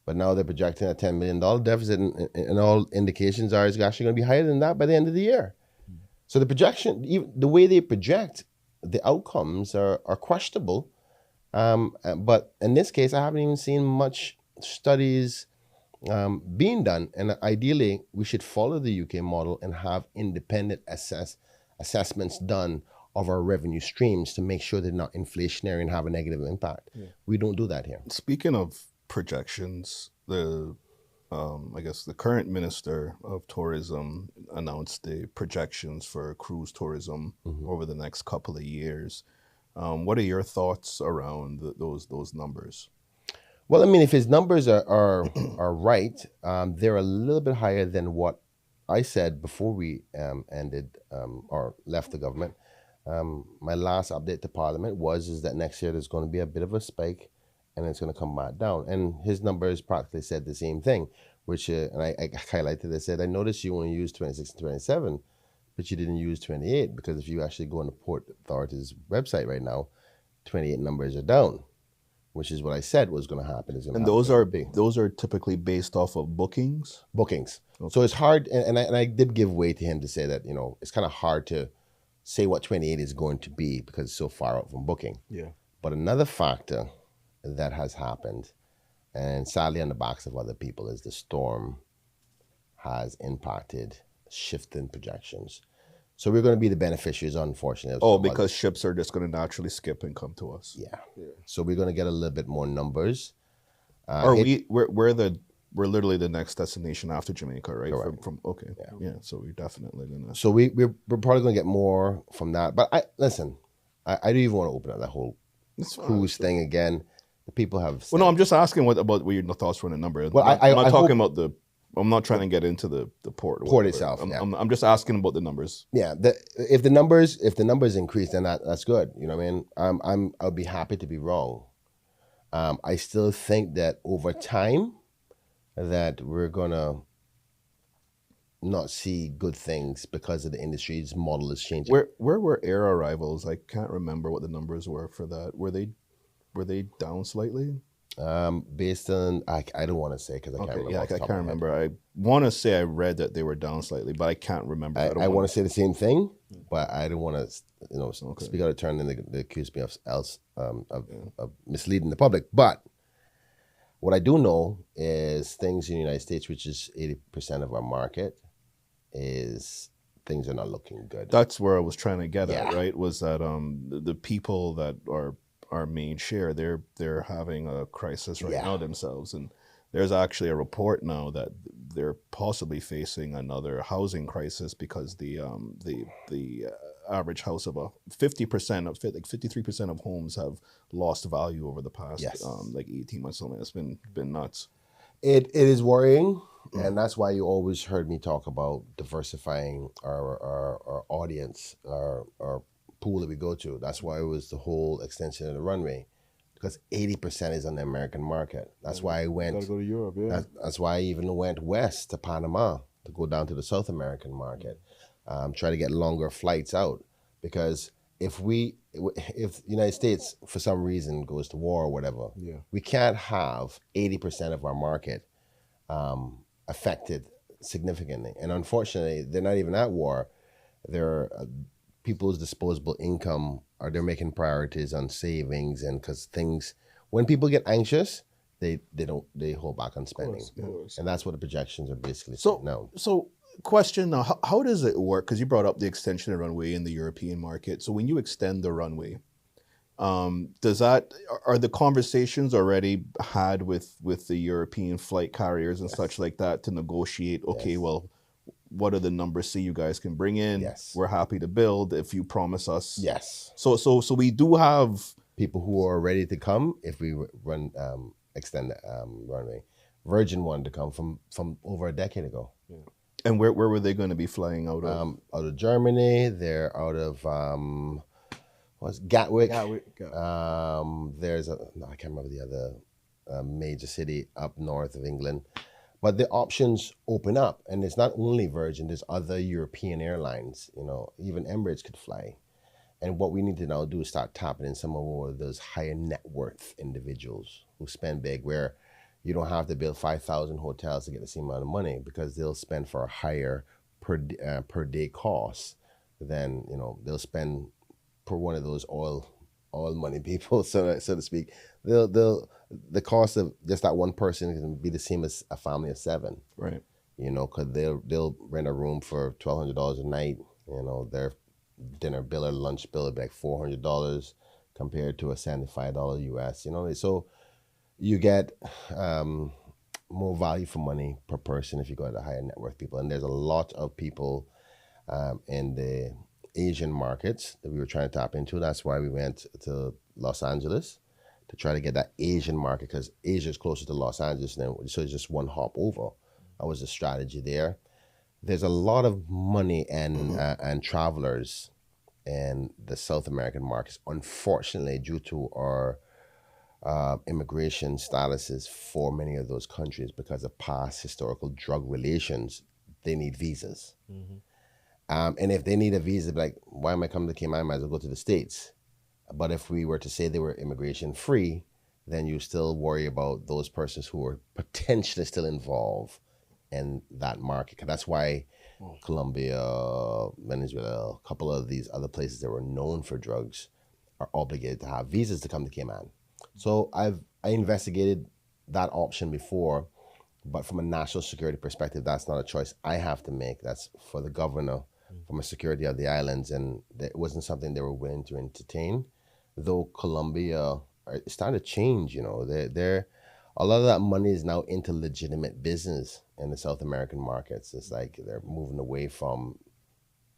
but now they're projecting a $10 million deficit, and all indications are it's actually going to be higher than that by the end of the year. So the projection, even the way they project, the outcomes are questionable. But in this case, I haven't even seen much studies being done. And ideally, we should follow the UK model and have independent assessments done of our revenue streams to make sure they're not inflationary and have a negative impact. Yeah. We don't do that here. Speaking of projections, I guess the current Minister of Tourism announced the projections for cruise tourism over the next couple of years. What are your thoughts around those numbers? Well, I mean, if his numbers are right, they're a little bit higher than what I said before we ended or left the government. My last update to Parliament is that next year there's going to be a bit of a spike, and it's going to come back down. And his numbers practically said the same thing, which and I highlighted. I said, I noticed you only used 26 and 27, but you didn't use 28, because if you actually go on the Port Authority's website right now, 28 numbers are down, which is what I said was going to happen. And those are typically based off of bookings? Bookings. Okay. So it's hard, and I did give way to him to say that, it's kind of hard to say what 28 is going to be because it's so far out from booking. Yeah. But another factor that has happened, and sadly on the backs of other people, is the storm has impacted shifting projections. So we're going to be the beneficiaries, unfortunately. Because ships are just going to naturally skip and come to us. Yeah. So we're going to get a little bit more numbers. We're literally the next destination after Jamaica, right? Correct. Yeah. So we're definitely gonna. So we're probably going to get more from that. But I don't even want to open up that whole cruise thing again. The people have. Well, no, I'm just asking what your thoughts were on the number. Well, I'm not talking about the. I'm not trying to get into the port. Port itself. I'm just asking about the numbers. Yeah, if the numbers increase, then that's good. You know what I mean? I'll be happy to be wrong. I still think that over time, that we're gonna not see good things because of the industry's model is changing. Where were air arrivals? I can't remember what the numbers were for that. Were they down slightly? Based on I don't want to say because I can't remember. Yeah, I can't remember. I want to say I read that they were down slightly, but I can't remember. I want to say the same thing, but I don't want to speak out of turn, and they accuse me of misleading the public. But what I do know is things in the United States, which is 80% of our market, is things are not looking good. That's where I was trying to get at, right? Was that the people that are our main share, they're having a crisis right now themselves, and there's actually a report now that they're possibly facing another housing crisis because the average house of 53% of homes have lost value over the past 18 months. Something that's been nuts. It is worrying. And that's why you always heard me talk about diversifying our audience, our pool that we go to. That's why it was the whole extension of the runway, because 80% is on the American market. That's why I went. Gotta go to Europe, yeah. That's why I even went west to Panama to go down to the South American market, try to get longer flights out. Because if the United States for some reason goes to war or whatever, we can't have 80% of our market affected significantly. And unfortunately, they're not even at war. They're people's disposable income, or they're making priorities on savings, and because things, when people get anxious, they hold back on spending. Of course. And that's what the projections are basically So, saying now. so question now, how does it work? Because you brought up the extension of runway in the European market. So when you extend the runway, are the conversations already had with the European flight carriers and such like that to negotiate, okay, well, what are the numbers you guys can bring in? Yes. We're happy to build if you promise us. Yes. So we do have People who are ready to come if we extend the runway. Virgin wanted to come from over a decade ago. and where were they going to be flying out of? Out of Germany, they're out of what's Gatwick. There's I can't remember the other major city up north of England. But the options open up, and it's not only Virgin, there's other European airlines, even Emirates could fly. And what we need to now do is start tapping in some of those higher net worth individuals who spend big, where you don't have to build 5,000 hotels to get the same amount of money, because they'll spend for a higher per day cost than, they'll spend per one of those oil money people, so to speak. The cost of just that one person can be the same as a family of 7. Right. Because they'll rent a room for $1,200 a night. Their dinner bill or lunch bill would be like $400 compared to a $75 US. So you get more value for money per person if you go to the higher net worth people. And there's a lot of people in the Asian markets that we were trying to tap into. That's why we went to Los Angeles to try to get that Asian market, because Asia is closer to Los Angeles than, so it's just one hop over. That was the strategy there. There's a lot of money and travelers in the South American markets. Unfortunately, due to our immigration statuses for many of those countries, because of past historical drug relations, they need visas. And if they need a visa, like, why am I coming to Cayman? I might as well go to the States. But if we were to say they were immigration free, then you still worry about those persons who are potentially still involved in that market. 'Cause that's why Colombia, Venezuela, a couple of these other places that were known for drugs are obligated to have visas to come to Cayman. So I investigated that option before, but from a national security perspective, that's not a choice I have to make. That's for the governor, from a security of the islands, and it wasn't something they were willing to entertain. Though Colombia is starting to change, they're a lot of that money is now into legitimate business in the South American markets. It's like they're moving away from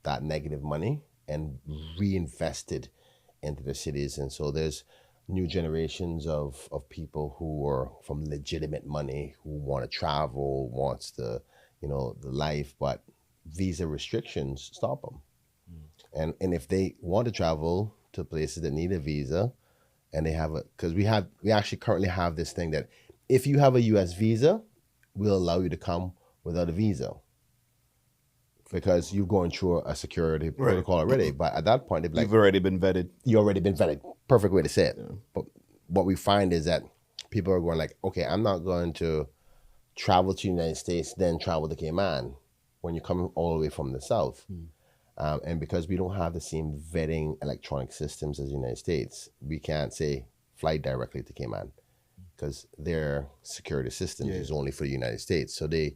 that negative money and reinvested into the cities. And so there's new generations of people who are from legitimate money, who want to travel, wants the life, but visa restrictions stop them. And if they want to travel to places that need a visa, and they have because we actually currently have this thing that if you have a U.S. visa, we'll allow you to come without a visa, because you've gone through a security protocol already. But at that point, they'd be like, You've already been vetted. you already been vetted. Perfect way to say it. Yeah. But what we find is that people are going like, okay, I'm not going to travel to the United States, then travel to Cayman when you're coming all the way from the South. And because we don't have the same vetting electronic systems as the United States, we can't say fly directly to Cayman, because their security systems is only for the United States. So they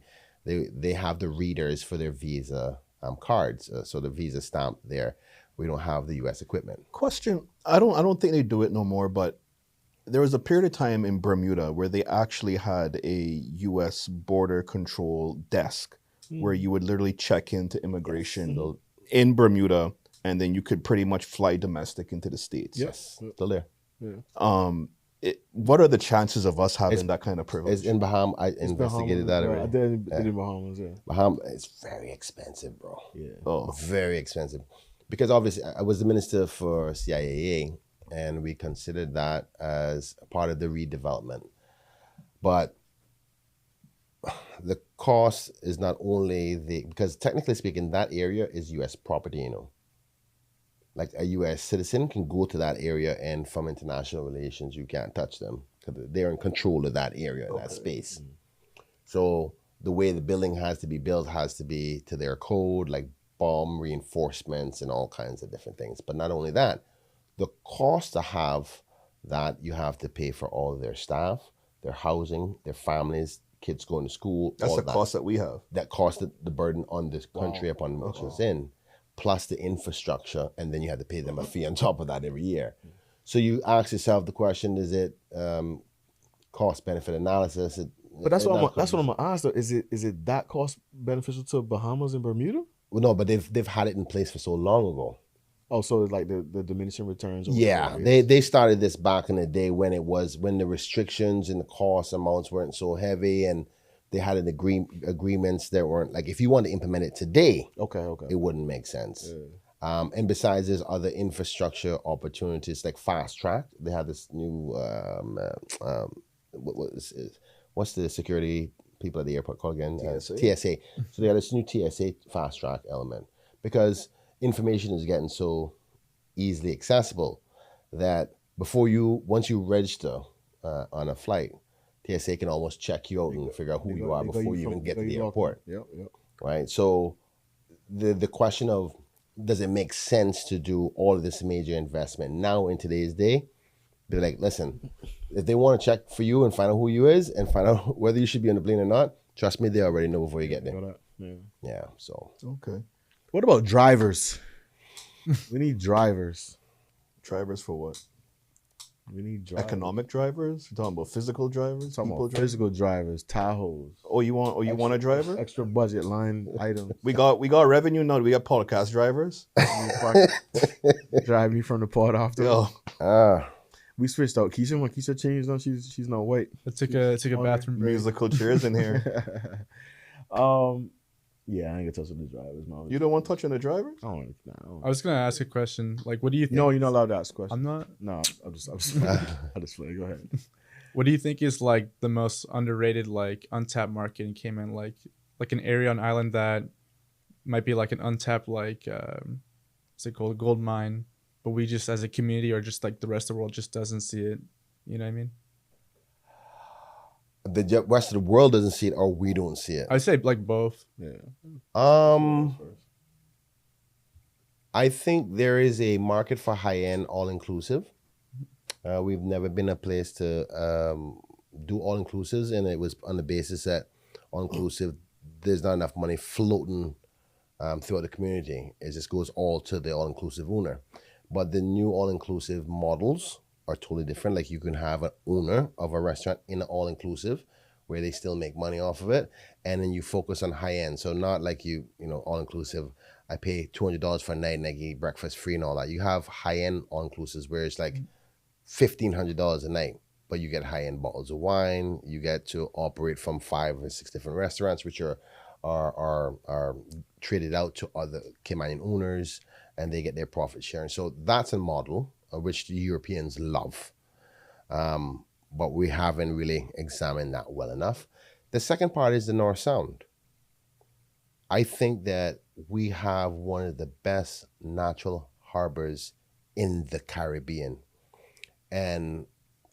have the readers for their visa cards. So the visa stamp there. We don't have the U.S. equipment. Question: I don't think they do it no more, but there was a period of time in Bermuda where they actually had a U.S. border control desk where you would literally check into immigration in Bermuda, and then you could pretty much fly domestic into the States. Yes, still there. what are the chances of us having that kind of privilege? It's in Bahamas. I investigated that I already. did in Bahamas, yeah. Bahamas, it's very expensive, bro. Yeah. Oh, Very expensive. Because obviously I was the minister for CIAA, and we considered that as a part of the redevelopment. But the cost is not only because technically speaking, that area is U.S. property, you know. Like a U.S. citizen can go to that area, and from international relations, you can't touch them because they're in control of that area, that space. So the way the building has to be built has to be to their code, like bomb reinforcements and all kinds of different things. But not only that, the cost to have that, you have to pay for all of their staff, their housing, their families, kids going to school. that's all the that. cost that we have. That cost the burden on this country upon which it's in, plus the infrastructure, and then you have to pay them a fee on top of that every year. So you ask yourself the question: is it cost benefit analysis? But that's what I'm gonna ask though. Is it that cost beneficial to Bahamas and Bermuda? Well, no, but they've had it in place for so long ago. Oh, so it's like the diminishing returns. Or Yeah, whatever. they started this back in the day when the restrictions and the cost amounts weren't so heavy, and they had an agreements that weren't like, if you want to implement it today, Okay. it wouldn't make sense. And besides, there's other infrastructure opportunities like fast track. They have this new what's the security people at the airport called again? TSA. So they have this new TSA fast track element because information is getting so easily accessible that once you register on a flight, TSA can almost check you out and figure out who you are before you even get to the airport. Yep. Right? So the question of, does it make sense to do all of this major investment now in today's day? Be like, listen, if they want to check for you and find out who you is and find out whether you should be on the plane or not, trust me, they already know before you get there. Yeah, so. Okay. What about drivers? We need drivers. Drivers for what? We need drivers. Economic drivers? You're talking about physical drivers? Talking People about drivers? physical drivers, Tahoes. Oh, you want a driver? Extra budget line items. We got revenue now. We got podcast drivers. Drive me from the port off. Yo, We switched out Keisha. When Keisha changed, no, she's not white. I took a bathroom break. musical chairs in here. Yeah, I ain't gonna touch on the drivers, man. You don't want touching the drivers? I don't. I was gonna ask a question. Like, what do you think? No, you're not allowed to ask questions. I'm not. No, I'll just play. Go ahead. What do you think is like the most underrated, like untapped market in Cayman? Like an area on island that might be like an untapped, like what's it called, gold mine, but we just as a community or just like the rest of the world just doesn't see it. You know what I mean? The rest of the world doesn't see it, or we don't see it. I'd say like both. Yeah. I think there is a market for high-end all-inclusive. We've never been a place to do all-inclusives, and it was on the basis that all-inclusive, there's not enough money floating throughout the community. It just goes all to the all-inclusive owner. But the new all-inclusive models are totally different. Like you can have an owner of a restaurant in an all-inclusive where they still make money off of it, and then you focus on high-end. So not like you know, all-inclusive, I pay $200 for a night and I get breakfast free and all that. You have high-end all-inclusives where it's like $1,500 a night, but you get high-end bottles of wine. You get to operate from 5 or 6 different restaurants, which are traded out to other Caymanian owners, and they get their profit sharing. So that's a model which the Europeans love. But we haven't really examined that well enough. The second part is the North Sound. I think that we have one of the best natural harbors in the Caribbean. And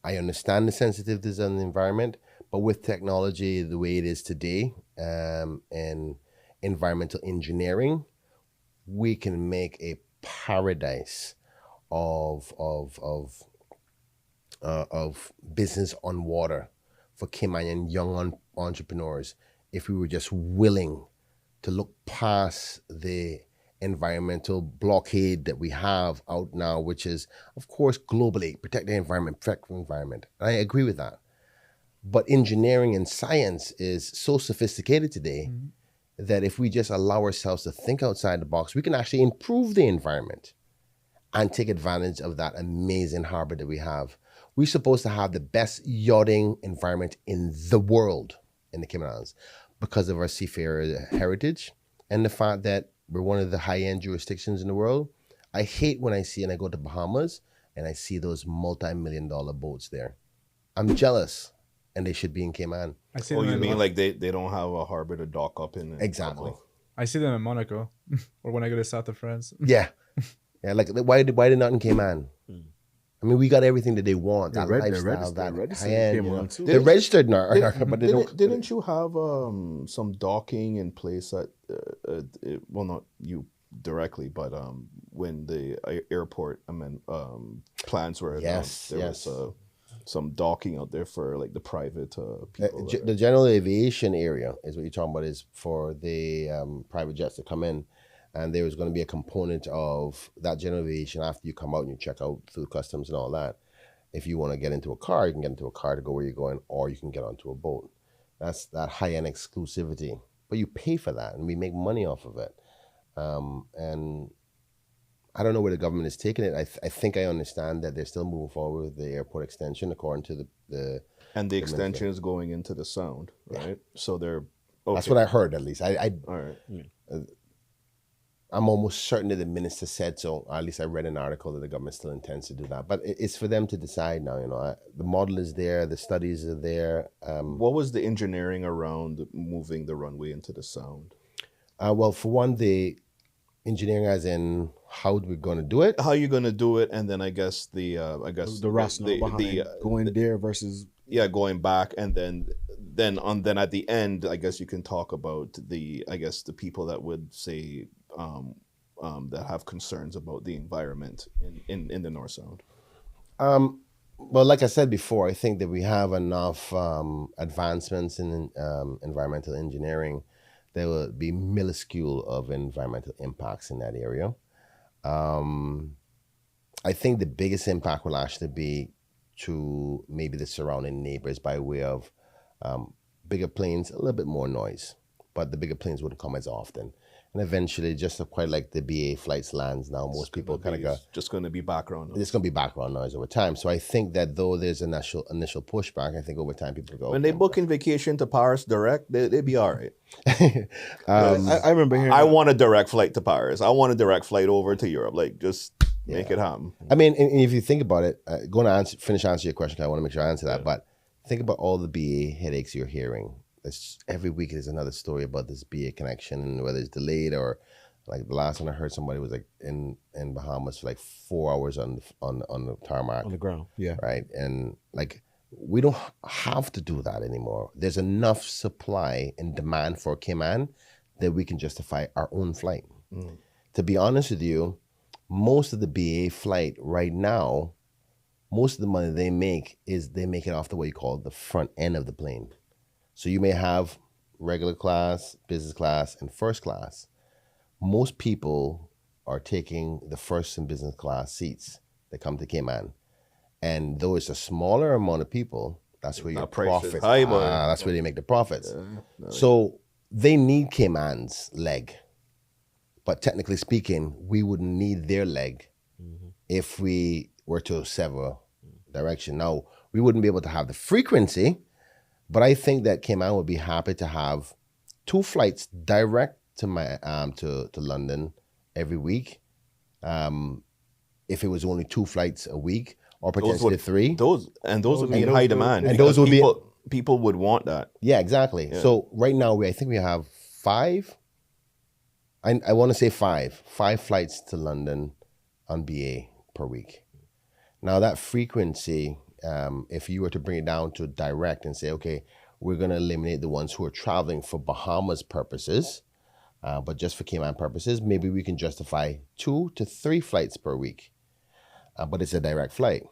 I understand the sensitivities on the environment, but with technology the way it is today, and environmental engineering, we can make a paradise of business on water for Caymanian young entrepreneurs if we were just willing to look past the environmental blockade that we have out now, which is, of course, globally, protect the environment, protect the environment. And I agree with that. But engineering and science is so sophisticated today that if we just allow ourselves to think outside the box, we can actually improve the environment and take advantage of that amazing harbor that we have. We're supposed to have the best yachting environment in the world in the Cayman Islands because of our seafarer heritage and the fact that we're one of the high-end jurisdictions in the world. I hate when I go to Bahamas and I see those multi-million-dollar boats there. I'm jealous, and they should be in Cayman. I see Oh, them you in mean like they don't have a harbor to dock up in? Exactly. I see them in Monaco, or when I go to south of France. Yeah. Yeah, like why they not in Cayman? I mean, we got everything that they want. That lifestyle, that high-end. You know. They're registered now, but they don't. Didn't you have some docking in place at well, not you directly, but when the airport plans were announced, there was some docking out there for like the private people. The general aviation area is what you're talking about, is for the private jets to come in. And there was going to be a component of that general aviation after you come out and you check out through customs and all that. If you want to get into a car, you can get into a car to go where you're going, or you can get onto a boat. That's that high-end exclusivity. But you pay for that, and we make money off of it. And I don't know where the government is taking it. I think I understand that they're still moving forward with the airport extension, according to the and the extension is going into the Sound, right? Yeah. So they're okay. That's what I heard, at least. All right. I'm almost certain that the minister said so. Or at least I read an article that the government still intends to do that. But it's for them to decide now. You know, the model is there, the studies are there. What was the engineering around moving the runway into the Sound? Well, for one, the engineering, as in how we're going to do it. How you're going to do it, and then I guess the rationale behind going there versus going back, and then at the end, I guess you can talk about the people that would say. That have concerns about the environment in the North Sound? Well, like I said before, I think that we have enough advancements in environmental engineering. There will be minuscule of environmental impacts in that area. I think the biggest impact will actually be to maybe the surrounding neighbors by way of bigger planes, a little bit more noise, but the bigger planes wouldn't come as often. And eventually, just quite like the BA flights lands now, most people kind of go. Just going to be background noise. It's going to be background noise over time. So I think that though there's initial pushback, I think over time people go. When they booking vacation to Paris direct, they'd be all right. I remember hearing. I want a direct flight to Paris. I want a direct flight over to Europe. Like, just make it happen. I mean, and if you think about it, going to finish answer your question, because I want to make sure I answer that. But think about all the BA headaches you're hearing. Every week there's another story about this BA connection and whether it's delayed or like the last one I heard somebody was like in Bahamas for like 4 hours on the tarmac. On the ground, yeah. Right. And like we don't have to do that anymore. There's enough supply and demand for Cayman that we can justify our own flight. To be honest with you, most of the BA flight right now, most of the money they make it off the what you call the front end of the plane. So you may have regular class, business class, and first class. Most people are taking the first and business class seats that come to Cayman. And though it's a smaller amount of people, that's where your profits are. That's where they make the profits. So they need Cayman's leg. But technically speaking, we wouldn't need their leg if we were to sever direction. Now, we wouldn't be able to have the frequency. But I think that Cayman would be happy to have 2 flights direct to to London every week. If it was only 2 flights a week, or potentially 3. Those would be in high demand. And those would people would want that. Yeah, exactly. Yeah. So right now I think we have 5. I want to say 5 flights to London on BA per week. Now that frequency. If you were to bring it down to direct and say, okay, we're going to eliminate the ones who are traveling for Bahamas purposes, but just for Cayman purposes, maybe we can justify 2 to 3 flights per week, but it's a direct flight.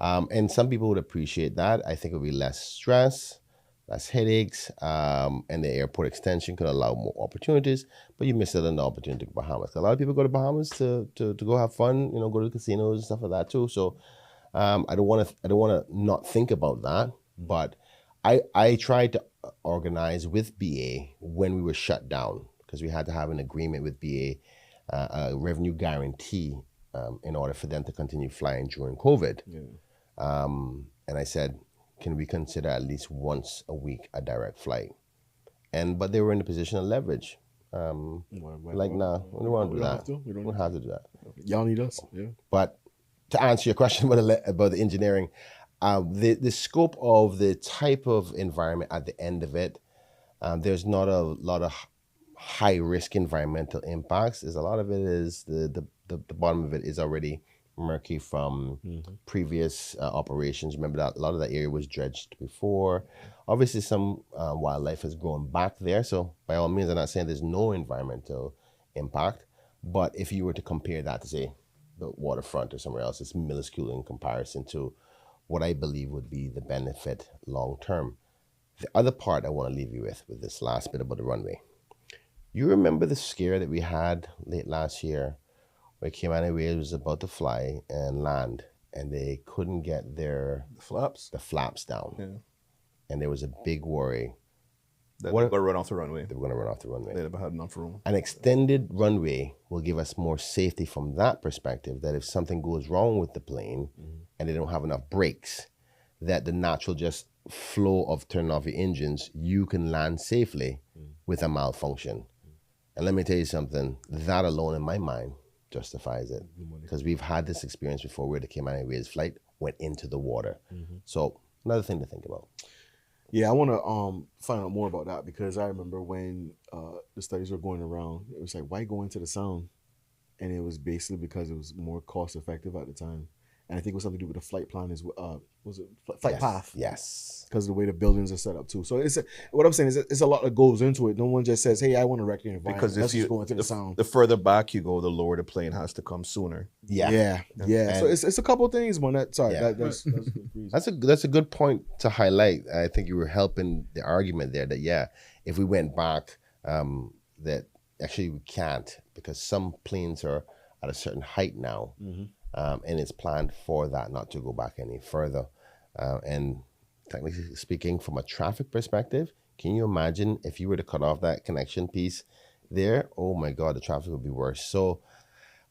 And some people would appreciate that. I think it would be less stress, less headaches, and the airport extension could allow more opportunities, but you miss out on the opportunity to Bahamas. A lot of people go to Bahamas to go have fun, go to the casinos and stuff like that too. So I don't want to not think about that, but I tried to organize with BA when we were shut down because we had to have an agreement with BA, a revenue guarantee in order for them to continue flying during COVID. And I said, can we consider at least once a week a direct flight? But they were in the position of leverage. Like, nah, we don't want to do that. We don't have to do that. Y'all need us. Yeah. But to answer your question about the engineering, the scope of the type of environment at the end of it, there's not a lot of high risk environmental impacts. There's a lot of it is the bottom of it is already murky from previous operations. Remember that a lot of that area was dredged before. Obviously, some wildlife has grown back there. So by all means, I'm not saying there's no environmental impact. But if you were to compare that to, say, the waterfront or somewhere else, it's minuscule in comparison to what I believe would be the benefit long term. The other part I want to leave you with this last bit about the runway. You remember the scare that we had late last year where Cayman Islands was about to fly and land, and they couldn't get the flaps down. Yeah. And there was a big worry. They were going to run off the runway. They were going to run off the runway. They never had enough room. An extended runway will give us more safety from that perspective, that if something goes wrong with the plane and they don't have enough brakes, that the natural just flow of turning off your engines, you can land safely with a malfunction. And let me tell you something, that alone in my mind justifies it. Because we've had this experience before where the Cayman Airways flight went into the water. So another thing to think about. Yeah, I want to find out more about that, because I remember when the studies were going around, it was like, why go into the sound? And it was basically because it was more cost effective at the time. And I think it was something to do with the flight plan, flight path? Yes. Because of the way the buildings are set up too. So what I'm saying is it's a lot that goes into it. No one just says, hey, I want to wreck the environment. Because let's just go into the sound. The further back you go, the lower the plane has to come sooner. Yeah. So it's a couple of things, man. That's That's a good point to highlight. I think you were helping the argument there that, if we went back, that actually we can't, because some planes are at a certain height now. And it's planned for that not to go back any further. And technically speaking, from a traffic perspective, can you imagine if you were to cut off that connection piece there? Oh my God, the traffic would be worse. So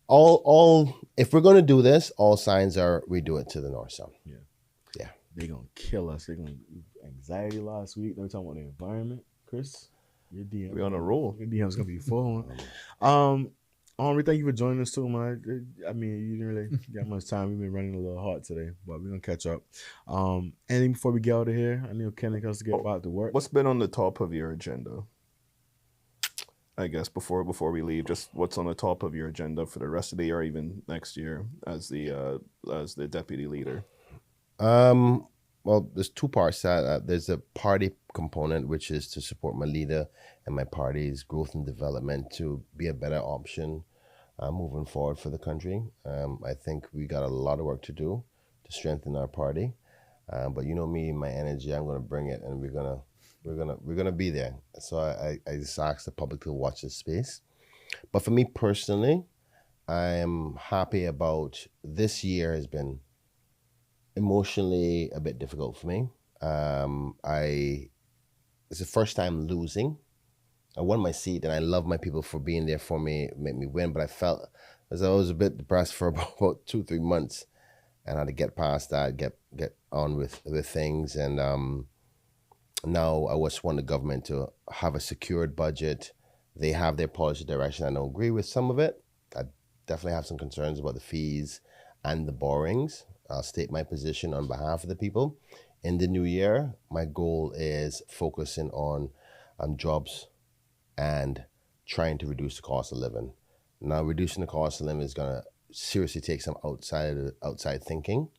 all if we're going to do this, all signs are we do it to the north south. Yeah. They're going to kill us. They're going to anxiety last week. They were talking about the environment. Chris, your DM. We're on a roll. Your DM's going to be full. Henri, thank you for joining us too, man. I mean, you didn't really get much time. We've been running a little hot today, but we're gonna catch up. Anything before we get out of here? I know Kenneth has to get back to work. What's been on the top of your agenda? I guess before we leave, just what's on the top of your agenda for the rest of the year, or even next year, as the deputy leader? Well, there's two parts. There's a party component, which is to support my leader and my party's growth and development to be a better option moving forward for the country. I think we got a lot of work to do to strengthen our party. But you know me, my energy, I'm going to bring it, and we're gonna be there. So I just ask the public to watch this space. But for me personally, I am happy about this year. Has been emotionally a bit difficult for me. It's the first time losing. I won my seat, and I love my people for being there for me, make me win. But I felt as I was a bit depressed for about 2-3 months, and I had to get past that, get on with things. And now I just want the government to have a secured budget. They have their policy direction. I don't agree with some of it. I definitely have some concerns about the fees and the borrowings. I'll state my position on behalf of the people. In the new year, my goal is focusing on jobs and trying to reduce the cost of living. Now, reducing the cost of living is going to seriously take some outside thinking.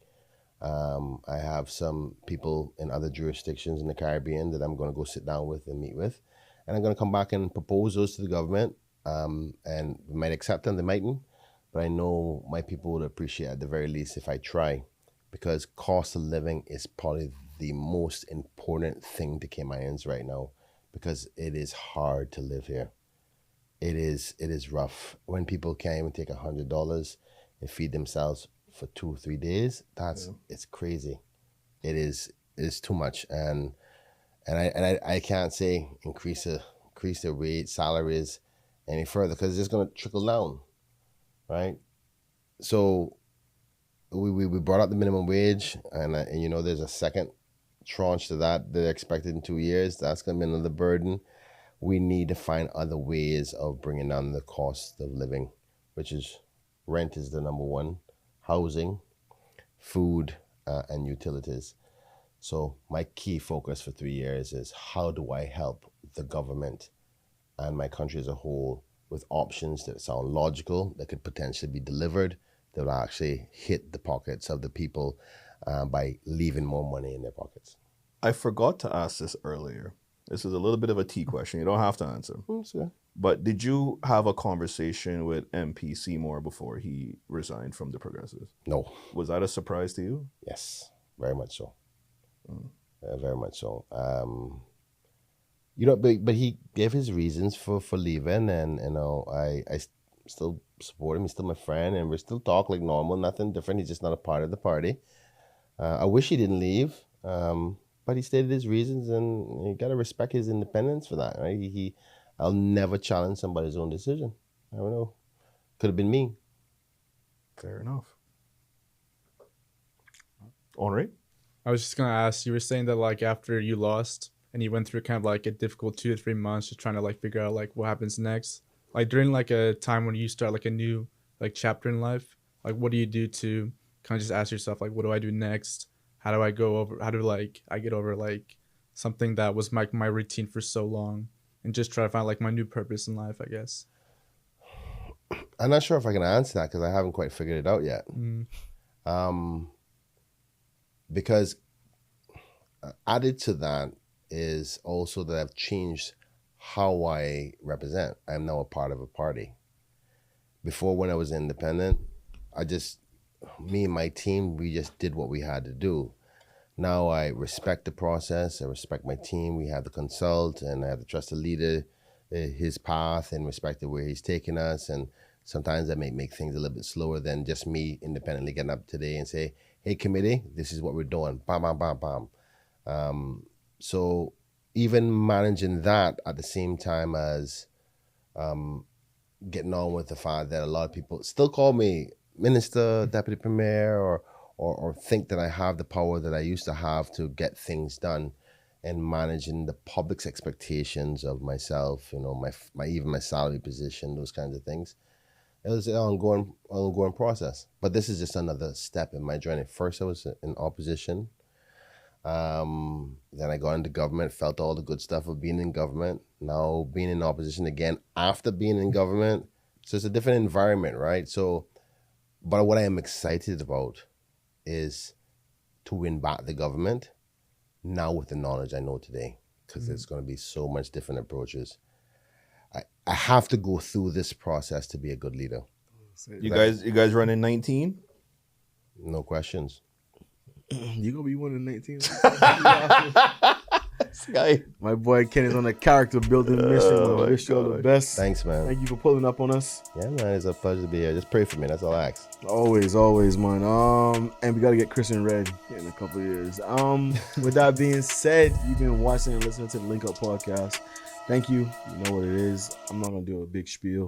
I have some people in other jurisdictions in the Caribbean that I'm going to go sit down with and meet with. And I'm going to come back and propose those to the government. And we might accept them, they mightn't. But I know my people would appreciate at the very least if I try, because cost of living is probably the most important thing to Caymanians right now, because it is hard to live here. It is rough. When people can't even take $100 and feed themselves for 2-3 days, it's crazy. It is too much. And I can't say increase the wage, salaries any further, because it's just gonna trickle down. Right? So we brought up the minimum wage, and you know there's a second tranche to that. They're expected in 2 years. That's going to be another burden. We need to find other ways of bringing down the cost of living, which is rent is the number one, housing, food, and utilities. So my key focus for 3 years is how do I help the government and my country as a whole with options that sound logical, that could potentially be delivered, that will actually hit the pockets of the people by leaving more money in their pockets. I forgot to ask this earlier. This is a little bit of a T question. You don't have to answer. Sure. But did you have a conversation with MP Seymour before he resigned from the Progressives? No. Was that a surprise to you? Yes, very much so. Very much so. You know, but he gave his reasons for leaving, and you know, I still support him. He's still my friend, and we still talk like normal. Nothing different. He's just not a part of the party. I wish he didn't leave, but he stated his reasons, and you got to respect his independence for that, right? I'll never challenge somebody's own decision. I don't know. Could have been me. Fair enough. Henri? I was just gonna ask. You were saying that like after you lost and you went through kind of like a difficult 2 to 3 months, just trying to like figure out like what happens next. Like during like a time when you start like a new like chapter in life, like what do you do to kind of just ask yourself like, what do I do next? How do I go over? How do like I get over like something that was my routine for so long, and just try to find like my new purpose in life, I guess. I'm not sure if I can answer that because I haven't quite figured it out yet. Because added to that is also that I've changed how I represent. I'm now a part of a party. Before, when I was independent, me and my team, we just did what we had to do. Now I respect the process. I respect my team. We have to consult, and I have to trust the leader, his path, and respect where he's taking us. And sometimes that may make things a little bit slower than just me independently getting up today and say, hey, committee, this is what we're doing. Bam, bam, bam, bam. So even managing that at the same time as getting on with the fact that a lot of people still call me minister, deputy premier, or think that I have the power that I used to have to get things done, and managing the public's expectations of myself, you know, my even my salary position, those kinds of things. It was an ongoing process. But this is just another step in my journey. First, I was in opposition. Then I got into government, felt all the good stuff of being in government. Now being in opposition again after being in government. So it's a different environment, right? So, but what I am excited about is to win back the government now with the knowledge I know today, because there's going to be so much different approaches. I have to go through this process to be a good leader. You guys running 19? No questions. You gonna be winning 19? Guy. My boy Ken is on a character building mission. I wish you all the best. Thanks, man. Thank you for pulling up on us. Yeah, man, it's a pleasure to be here. Just pray for me. That's all I ask. Always, man. And we gotta get Chris in red in a couple of years. With that being said, you've been watching and listening to the Link Up podcast. Thank you. You know what it is. I'm not gonna do a big spiel.